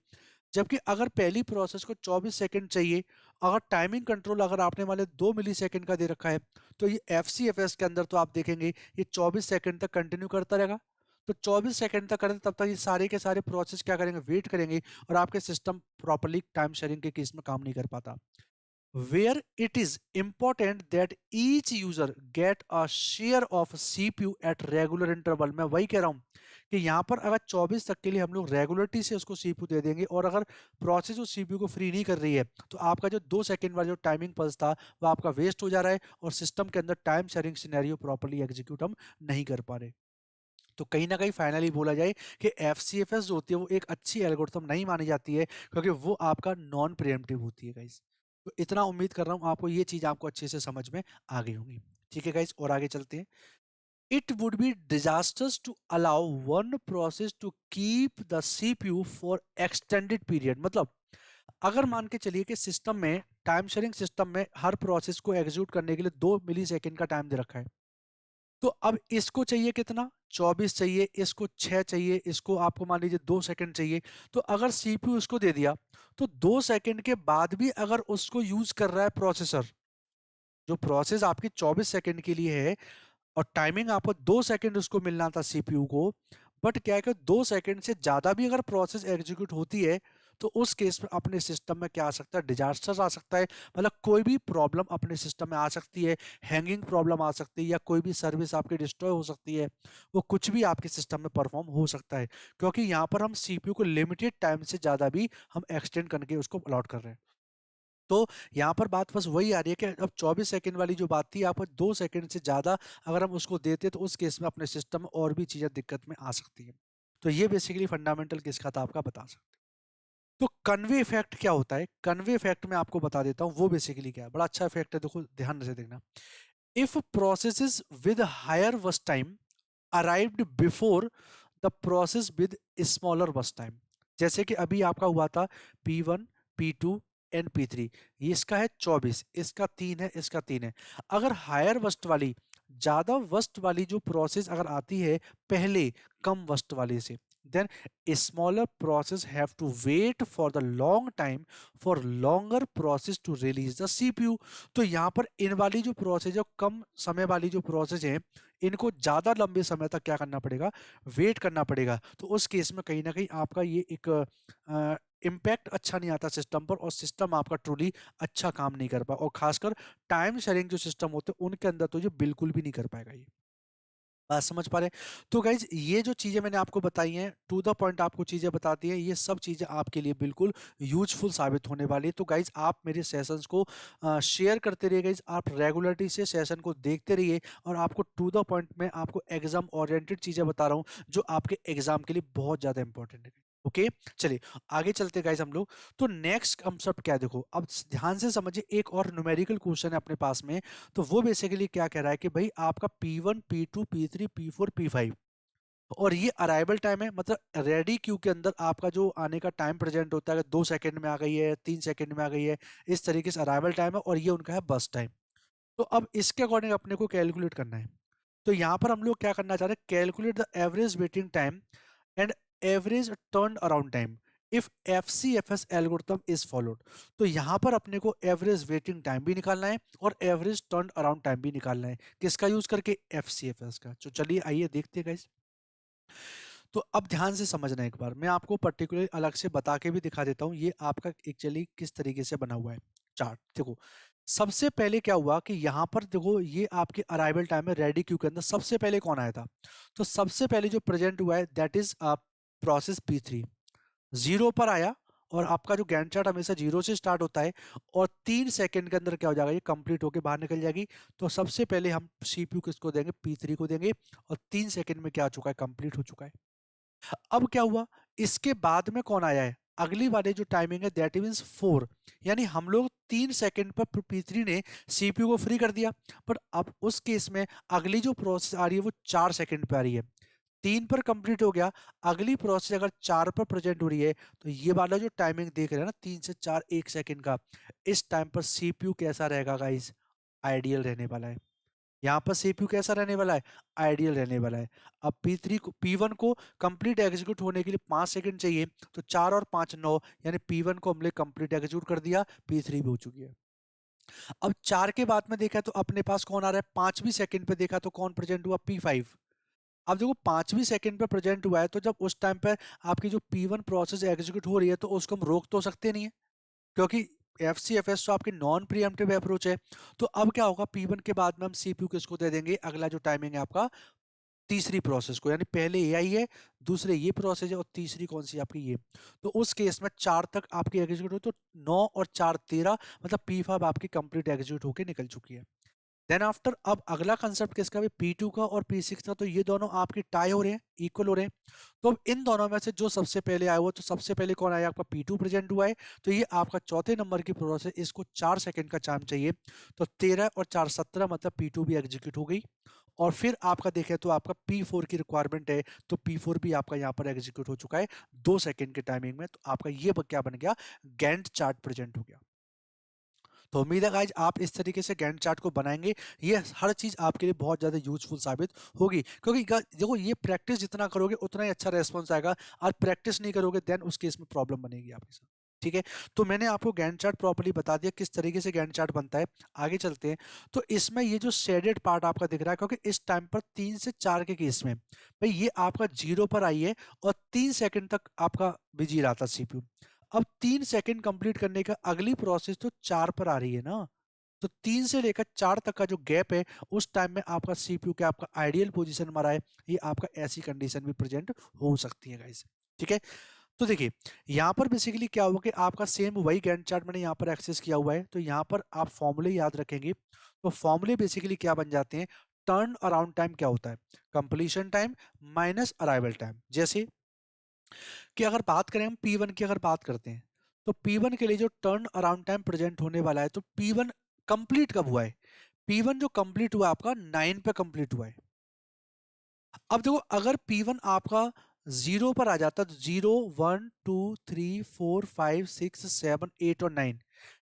जबकि अगर पहली प्रोसेस को 24 सेकंड चाहिए, अगर टाइमिंग कंट्रोल अगर आपने वाले 2 मिली सेकंड का दे रखा है, तो ये एफसीएफएस के अंदर तो आप देखेंगे ये 24 सेकंड तक कंटिन्यू करता रहेगा। तो 24 सेकंड तक करें तब तक ये सारे के सारे प्रोसेस क्या करेंगे, वेट करेंगे, और आपके सिस्टम प्रॉपर्ली टाइम शेयरिंग के केस में काम नहीं कर पाता। where it is important that each user get a share of CPU at regular interval। मैं वही कह रहा हूं कि यहाँ पर अगर 24 तक के लिए हम लोग रेगुलरिटी से उसको सीपीयू दे देंगे, और अगर प्रोसेस उस सीपीयू को फ्री नहीं कर रही है, तो आपका जो 2 सेकंड वाला जो टाइमिंग पल्स था वो आपका वेस्ट हो जा रहा है, और सिस्टम के अंदर time sharing scenario properly execute हम नहीं कर पा रहे। तो कहीं ना कहीं फाइनली बोला जाए कि एफसीएफएस जो होती है वो एक अच्छी एल्गोरिथम नहीं मानी जाती है, क्योंकि वो आपका नॉन प्रिएम्प्टिव होती है गाइस। तो इतना उम्मीद कर रहा हूँ आपको ये चीज आपको अच्छे से समझ में आ गई होगी। ठीक है गाइस, और आगे चलते हैं। It would be disasters to allow one process to keep the CPU for extended period. मतलब अगर मान के चलिए कि सिस्टम में, टाइम शेयरिंग सिस्टम में हर प्रोसेस को एग्जीक्यूट करने के लिए 2 मिली सेकेंड का टाइम दे रखा है, तो अब इसको चाहिए कितना, 24 चाहिए, इसको 6 चाहिए, इसको आपको मान लीजिए 2 सेकंड चाहिए। तो अगर सीपीयू इसको दे दिया, तो 2 सेकंड के बाद भी अगर उसको यूज कर रहा है प्रोसेसर, जो प्रोसेस आपकी 24 सेकंड के लिए है, और टाइमिंग आपको 2 सेकंड उसको मिलना था सीपीयू को, बट क्या है कि 2 सेकंड से ज्यादा भी अगर प्रोसेस एग्जीक्यूट होती है, तो उस केस में अपने सिस्टम में क्या आ सकता है, डिजास्टर आ सकता है। मतलब कोई भी प्रॉब्लम अपने सिस्टम में आ सकती है, हैंगिंग प्रॉब्लम आ सकती है, या कोई भी सर्विस आपकी डिस्ट्रॉय हो सकती है, वो कुछ भी आपके सिस्टम में परफॉर्म हो सकता है, क्योंकि यहाँ पर हम सीपीयू को लिमिटेड टाइम से ज्यादा भी हम एक्सटेंड करके उसको अलॉट कर रहे हैं। तो यहाँ पर बात बस वही आ रही है कि अब 24 सेकंड वाली जो बात थी, आप 2 सेकंड से ज्यादा अगर हम उसको देते, तो उस केस में अपने सिस्टम में और भी चीजें दिक्कत में आ सकती है। तो ये बेसिकली फंडामेंटल किसका था आपका, बता सकते हैं। तो कन्वे इफेक्ट क्या होता है, कन्वे इफेक्ट में आपको बता देता हूँ वो बेसिकली क्या है। बड़ा अच्छा इफेक्ट है, देखो ध्यान से देखना। If processes with higher burst time arrived before the process with smaller burst time. जैसे कि अभी आपका हुआ था P1 P2 एंड P3, ये इसका है 24, इसका 3 है, इसका 3 है। अगर हायर वस्ट वाली, ज्यादा वस्ट वाली जो प्रोसेस अगर आती है पहले कम वस्ट वाले से, then a smaller process have to wait for the long time for longer process to release the CPU। तो यहाँ पर इन वाली जो प्रोसेस है, कम समय वाली जो प्रोसेस है, इनको ज्यादा लंबे समय तक क्या करना पड़ेगा, वेट करना पड़ेगा। तो उस केस में कहीं ना कहीं आपका ये एक इम्पैक्ट अच्छा नहीं आता सिस्टम पर, और सिस्टम आपका ट्रूली अच्छा काम नहीं कर पाए, और खासकर टाइम शेयरिंग जो सिस्टम होते हैं उनके अंदर तो ये बिल्कुल भी नहीं कर पाएगा ये। बात समझ पा रहे हैं? तो गाइज ये जो चीजें मैंने आपको बताई हैं, टू द पॉइंट आपको चीजें बताती हैं, ये सब चीजें आपके लिए बिल्कुल यूजफुल साबित होने वाली है। तो गाइज आप मेरे सेशंस को शेयर करते रहिए गाइज, आप रेगुलरिटी से सेशन को देखते रहिए, और आपको टू द पॉइंट में आपको एग्जाम ओरिएंटेड चीजें बता रहा हूँ, जो आपके एग्जाम के लिए बहुत ज्यादा इंपॉर्टेंट है। ओके, चलिए आगे चलते गाइज हम लोग। तो नेक्स्ट कंसेप्ट क्या है, देखो अब ध्यान से समझिए, एक और न्यूमेरिकल क्वेश्चन है अपने पास में। तो वो बेसिकली क्या कह रहा है कि भाई आपका P1 P2 P3 P4 P5, और ये अराइवल टाइम है, मतलब रेडी क्यू के अंदर आपका जो आने का टाइम प्रेजेंट होता है, 2 सेकंड में आ गई है, 3 सेकंड में आ गई है, इस तरीके से अराइवल टाइम है, और ये उनका है बस टाइम। तो अब इसके अकॉर्डिंग अपने को कैलकुलेट करना है। तो यहाँ पर हम लोग क्या करना चाह रहे हैं, calculate the average waiting time and average turn around time if FCFS algorithm is followed. तो यहाँ पर अपने को एवरेज वेटिंग टाइम भी निकालना है, और एवरेज टर्न अराउंड टाइम भी निकालना है, किसका यूज करके, एफसीएफएस का। तो चलिए आइए देखते हैं गाइस। तो अब ध्यान से समझना, एक बार मैं आपको पर्टिकुलर अलग से बता के भी दिखा देता हूँ, ये आपका एक्चुअली किस तरीके से बना हुआ है चार्ट। देखो सबसे पहले क्या हुआ कि यहाँ पर देखो, ये आपके अराइवल टाइम है रेडी क्यू के अंदर, सबसे पहले कौन आया था, तो सबसे पहले जो प्रेजेंट हुआ है दैट इज प्रोसेस P3, 0 पर आया, और आपका जो गैंट चार्ट हमेशा 0 से स्टार्ट होता है, और 3 सेकंड के अंदर क्या हो जाएगा, ये कंप्लीट होके बाहर निकल जाएगी। तो सबसे पहले हम सीपीयू किसको देंगे, P3 को देंगे, और 3 सेकंड में क्या आ चुका है, कंप्लीट हो चुका है। अब क्या हुआ, इसके बाद में कौन आया है, अगली वाली जो टाइमिंग है दैट मींस 4, यानी हम लोग 3 सेकंड पर P3 ने सीपीयू को फ्री कर दिया। पर अब उस केस में अगली जो प्रोसेस आ रही है वो 4 सेकंड पे आ रही है, 3 पर कंप्लीट हो गया, अगली प्रोसेस अगर 4 पर प्रेजेंट हो रही है तो ये वाला जो टाइमिंग देख रहे हैं ना 3 से 4 1 सेकंड का, इस टाइम पर सीपीयू कैसा रहेगा गाइस? आइडियल रहने वाला है। यहाँ पर सीपीयू कैसा रहने वाला है? आइडियल रहने वाला है। अब P1 को कंप्लीट एग्जीक्यूट होने के लिए 5 सेकंड चाहिए, तो 4 और 5 9, यानी P1 को हमने कंप्लीट एग्जीक्यूट कर दिया, P3 भी हो चुकी है। अब 4 के बाद में देखा तो अपने पास कौन आ रहा है? 5वीं सेकंड पे देखा तो कौन प्रेजेंट हुआ? P5। अब देखो 5वीं सेकंड पे प्रेजेंट हुआ है, तो जब उस टाइम पे आपकी जो P1 प्रोसेस एग्जीक्यूट हो रही है तो उसको हम रोक तो सकते नहीं है, क्योंकि एफसीएफएस तो आपकी नॉन प्रीएम्प्टिव अप्रोच है। तो अब क्या होगा? P1 के बाद में हम सीपीयू किसको दे देंगे? अगला जो टाइमिंग है आपका तीसरी प्रोसेस को, यानी पहले ए आई है, दूसरे ये प्रोसेस है और तीसरी कौन सी आपकी ये। तो उस केस में 4 तक आपकी एग्जीक्यूट हो, तो 9 और 4 13, मतलब P5 आपकी कंप्लीट एग्जीक्यूट होके निकल चुकी है। देन आफ्टर अब अगला कंसेप्ट किसका भी? P2 का और P6 का, तो ये दोनों आपकी टाई हो रहे हैं, इक्वल हो रहे हैं। तो अब इन दोनों में से जो सबसे पहले आया हुआ, तो सबसे पहले कौन आया? आपका P2 प्रेजेंट हुआ है, तो ये आपका चौथे नंबर की प्रोसेस, इसको 4 सेकंड का टाइम चाहिए, तो 13 और 4 17, मतलब P2 भी एग्जीक्यूट हो गई। और फिर आपका देखें तो आपका P4 की रिक्वायरमेंट है, तो P4 भी आपका यहाँ पर एग्जीक्यूट हो चुका है 2 सेकंड के टाइमिंग में। तो आपका ये क्या बन गया? गैंट चार्ट प्रेजेंट हो गया। तो उम्मीद है गाइज आप इस तरीके से गैंट चार्ट को बनाएंगे, ये हर चीज आपके लिए बहुत ज्यादा यूजफुल साबित होगी, क्योंकि देखो ये प्रैक्टिस जितना करोगे उतना ही अच्छा रेस्पॉन्स आएगा, और प्रैक्टिस नहीं करोगे देन उस केस में प्रॉब्लम बनेगी आपके साथ। ठीक है, तो मैंने आपको गैंट चार्ट प्रॉपर्ली बता दिया किस तरीके से गैंट चार्ट बनता है। आगे चलते हैं। तो इसमें ये जो शेडेड पार्ट आपका दिख रहा है, क्योंकि इस टाइम पर 3 से 4 के केस में भाई ये आपका 0 पर आई है और 3 सेकंड तक आपका बिजी रहा था सीपीयू। अब 3 सेकंड कंप्लीट करने का अगली प्रोसेस तो 4 पर आ रही है ना, तो 3 से लेकर 4 तक का जो गैप है, उस टाइम में आपका सीपीयू क्या आपका आइडियल पोजीशन में रहा है, ये आपका ऐसी कंडीशन भी प्रेजेंट हो सकती है गाइस। ठीक है, तो देखिए यहाँ पर बेसिकली क्या होगा कि आपका सेम वही गैंट चार्ट मैंने यहाँ पर एक्सेस किया हुआ है, तो यहाँ पर आप फॉर्मूले याद रखेंगे। तो फॉर्मूले बेसिकली क्या बन जाते हैं? टर्न अराउंड टाइम क्या होता है? Completion time minus arrival time. जैसे कि अगर बात करें हम P1 की, अगर बात करते हैं तो P1 के लिए जो टर्न अराउंड टाइम प्रेजेंट होने वाला है, तो P1 कंप्लीट कब हुआ है? P1 जो कंप्लीट हुआ आपका 9 पे कंप्लीट हुआ है। अब देखो अगर P1 आपका 0 पर आ जाता तो 0 1 2 3 4 5 6 7 8 और 9,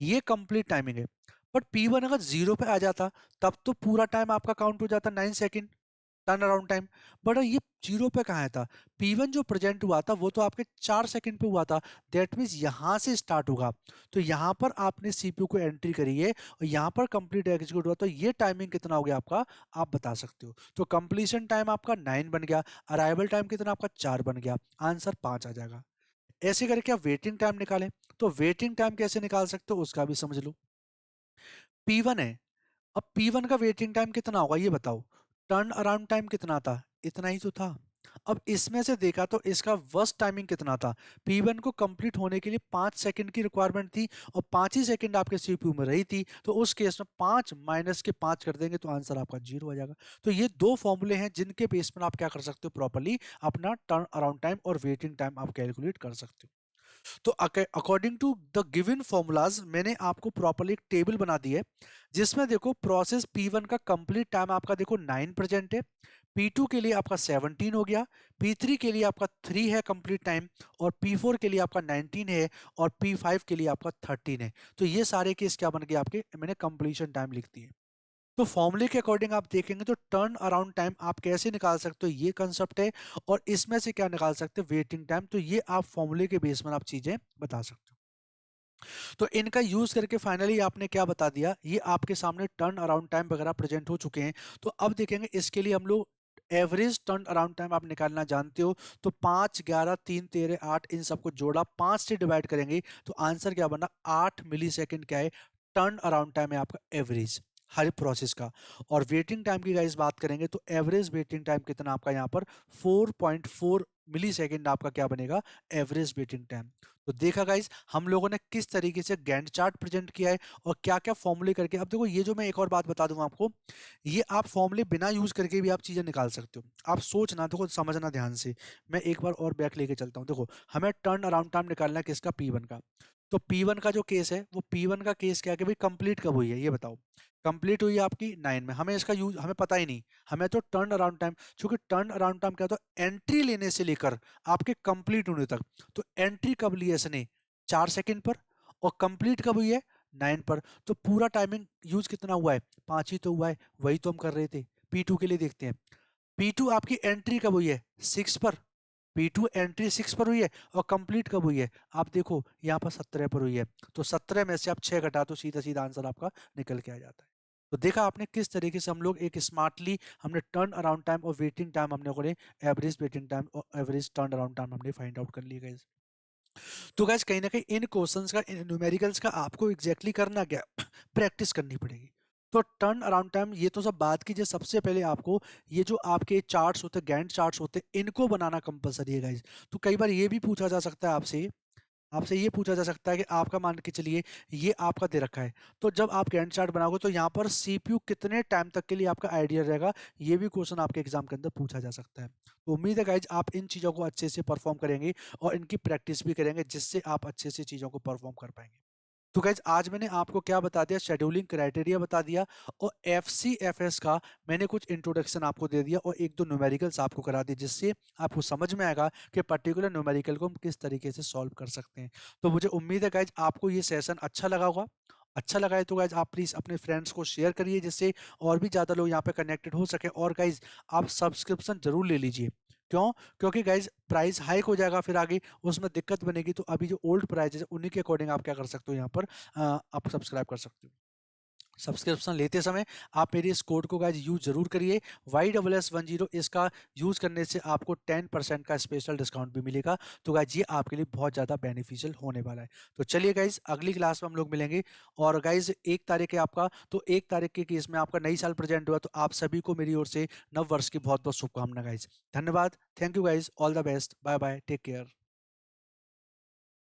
ये कंप्लीट टाइमिंग है। बट P1 अगर 0 पे आ जाता तब तो पूरा टाइम आपका काउंट हो जाता 9 second turn around time. But ये 0 पे कहाँ था? P1 जो प्रेजेंट हुआ था वो तो आपके 4 सेकंड पे हुआ था, दैट मीन्स यहाँ से स्टार्ट होगा। तो यहाँ पर आपने सीपीयू को एंट्री करी है और यहाँ पर कंप्लीट एग्जीक्यूट हुआ, तो ये टाइमिंग कितना हो गया आपका? आप बता सकते हो। तो कंप्लीशन टाइम आपका 9 बन गया, अराइवल टाइम कितना आपका? 4 बन गया, आंसर 5 आ जाएगा। ऐसे करके आप वेटिंग टाइम निकालें, तो वेटिंग टाइम कैसे निकाल सकते हो उसका भी समझ लो। P1 है, अब P1 का वेटिंग टाइम कितना होगा ये बताओ? टर्न अराउंड टाइम कितना था? इतना ही तो था। अब इसमें से देखा तो इसका वर्स्ट टाइमिंग कितना था? P1 को कंप्लीट होने के लिए 5 सेकंड की रिक्वायरमेंट थी और 5 ही सेकंड आपके सीपीयू में रही थी, तो उस केस में 5 माइनस के 5 कर देंगे तो आंसर आपका 0 आ जाएगा। तो ये दो फॉर्मूले हैं जिनके बेस पर आप क्या कर सकते हो? प्रॉपर्ली अपना टर्न अराउंड टाइम और वेटिंग टाइम आप कैलकुलेट कर सकते हो। तो according to the given formulas मैंने आपको प्रॉपर्ली एक टेबल बना दी है, जिसमें देखो प्रोसेस P1 का कंप्लीट टाइम आपका देखो 9 प्रेजेंट है, P2 के लिए आपका 17 हो गया, P3 के लिए आपका 3 है कंप्लीट टाइम, और P4 के लिए आपका 19 है, और P5 के लिए आपका 13 है। तो ये सारे केस क्या बन गए आपके? मैंने कंप्लीशन टाइम लिख दिए। तो फॉर्मूले के अकॉर्डिंग आप देखेंगे तो टर्न अराउंड टाइम आप कैसे निकाल सकते हो, ये कंसेप्ट है, और इसमें से क्या निकाल सकते हो? Waiting time. तो ये आप फॉर्मूले के बेस पर आप चीजें बता सकते हो। तो इनका यूज करके फाइनली आपने क्या बता दिया, ये आपके सामने टर्न अराउंड टाइम वगैरह प्रेजेंट हो चुके हैं। तो अब देखेंगे इसके लिए हम लोग एवरेज टर्न अराउंड टाइम आप निकालना जानते हो, तो 5 11 3 13 8 इन सबको जोड़ा 5 से डिवाइड करेंगे तो आंसर क्या बना? 8 मिली सेकेंड क्या है? टर्न अराउंड टाइम है आपका एवरेज हर प्रोसेस का। और वेटिंग टाइम की गाइस बात करेंगे तो एवरेज वेटिंग टाइम कितना आपका यहाँ पर? 4.4 मिली सेकेंड आपका क्या बनेगा? Average waiting time. तो देखा गाइस हम लोगों ने किस तरीके से गैंट चार्ट प्रेजेंट किया है और क्या क्या फॉर्मूले करके। अब देखो ये जो मैं एक और बात बता दूंगा आपको, ये आप फॉर्मूले बिना यूज करके भी आप चीजें निकाल सकते हो। आप सोचना, देखो समझना ध्यान से, मैं एक बार और बैक लेके चलता हूँ। देखो हमें टर्न अराउंड टाइम निकालना है किसका? P1 का। तो P1 का जो केस है वो P1 का केस क्या है कि भाई कंप्लीट कब हुई है ये बताओ? कंप्लीट हुई है आपकी 9 में, हमें इसका यूज हमें पता ही नहीं, हमें तो टर्न अराउंड टाइम, क्योंकि टर्न अराउंड टाइम क्या होता है, एंट्री लेने से लेकर आपके कंप्लीट होने तक। तो एंट्री कब ली है इसने, 4 सेकंड पर, और कंप्लीट कब हुई है, 9 पर। तो पूरा टाइमिंग यूज कितना हुआ है, 5 ही तो हुआ है, वही तो हम कर रहे थे। P2 के लिए देखते हैं, P2 आपकी एंट्री कब हुई है, 6 पर। P2 एंट्री 6 पर हुई है, और कंप्लीट कब हुई है, आप देखो यहाँ पर 17 पर हुई है। तो 17 में से आप 6 घटा तो सीधा सीधा आंसर आपका निकल के आ जाता है। तो देखा आपने किस तरीके से हम लोग एक स्मार्टली हमने टर्न अराउंड टाइम और वेटिंग टाइम हमने एवरेज वेटिंग टाइम और एवरेज टर्न अराउंड टाइम हमने फाइंड आउट कर लिया गाइस। तो गाइस कहीं ना कहीं इन क्वेश्चंस का, इन न्यूमेरिकल्स का आपको एग्जैक्टली करना क्या, प्रैक्टिस करनी पड़ेगी। तो टर्न अराउंड टाइम ये तो सब बात कीजिए, सबसे पहले आपको ये जो आपके चार्ट्स होते हैं, गैंट चार्ट्स होते हैं, इनको बनाना कंपलसरी है गाइस। तो कई बार ये भी पूछा जा सकता है आपसे, आपसे ये पूछा जा सकता है कि आपका मान के चलिए ये आपका दे रखा है, तो जब आप गैंट चार्ट बनाओगे तो यहाँ पर सीपीयू कितने टाइम तक के लिए आपका आइडिया रहेगा, ये भी क्वेश्चन आपके एग्जाम के अंदर पूछा जा सकता है। तो उम्मीद है गाइज आप इन चीज़ों को अच्छे से परफॉर्म करेंगे और इनकी प्रैक्टिस भी करेंगे, जिससे आप अच्छे से चीज़ों को परफॉर्म कर पाएंगे। तो गाइज आज मैंने आपको क्या बता दिया, शेड्यूलिंग क्राइटेरिया बता दिया, और एफसीएफएस का मैंने कुछ इंट्रोडक्शन आपको दे दिया, और एक दो न्यूमेरिकल्स आपको करा दिए, जिससे आपको समझ में आएगा कि पर्टिकुलर न्यूमेरिकल को हम किस तरीके से सॉल्व कर सकते हैं। तो मुझे उम्मीद है गाइज आपको ये सेशन अच्छा लगा होगा। अच्छा लगा है तो गाइज आप प्लीज़ अपने फ्रेंड्स को शेयर करिए, जिससे और भी ज़्यादा लोग यहाँ पे कनेक्टेड हो सके। और गाइज आप सब्सक्रिप्शन जरूर ले लीजिए, क्यों, क्योंकि गाइज प्राइस हाइक हो जाएगा, फिर आगे उसमें दिक्कत बनेगी। तो अभी जो ओल्ड प्राइस है उन्हीं के अकॉर्डिंग आप क्या कर सकते हो, यहाँ पर आप सब्सक्राइब कर सकते हो। सब्सक्रिप्शन लेते समय आप मेरे इस कोड को गाइज यूज जरूर करिए, YSS10। इसका यूज करने से आपको 10% का स्पेशल डिस्काउंट भी मिलेगा। तो गाइज ये आपके लिए बहुत ज़्यादा बेनिफिशियल होने वाला है। तो चलिए गाइज अगली क्लास में हम लोग मिलेंगे। और गाइज 1 तारीख है आपका, तो 1 तारीख के केस में आपका नई साल प्रेजेंट हुआ, तो आप सभी को मेरी ओर से नव वर्ष की बहुत बहुत शुभकामना गाइज। धन्यवाद, thank you guys, all the best, bye bye, take care.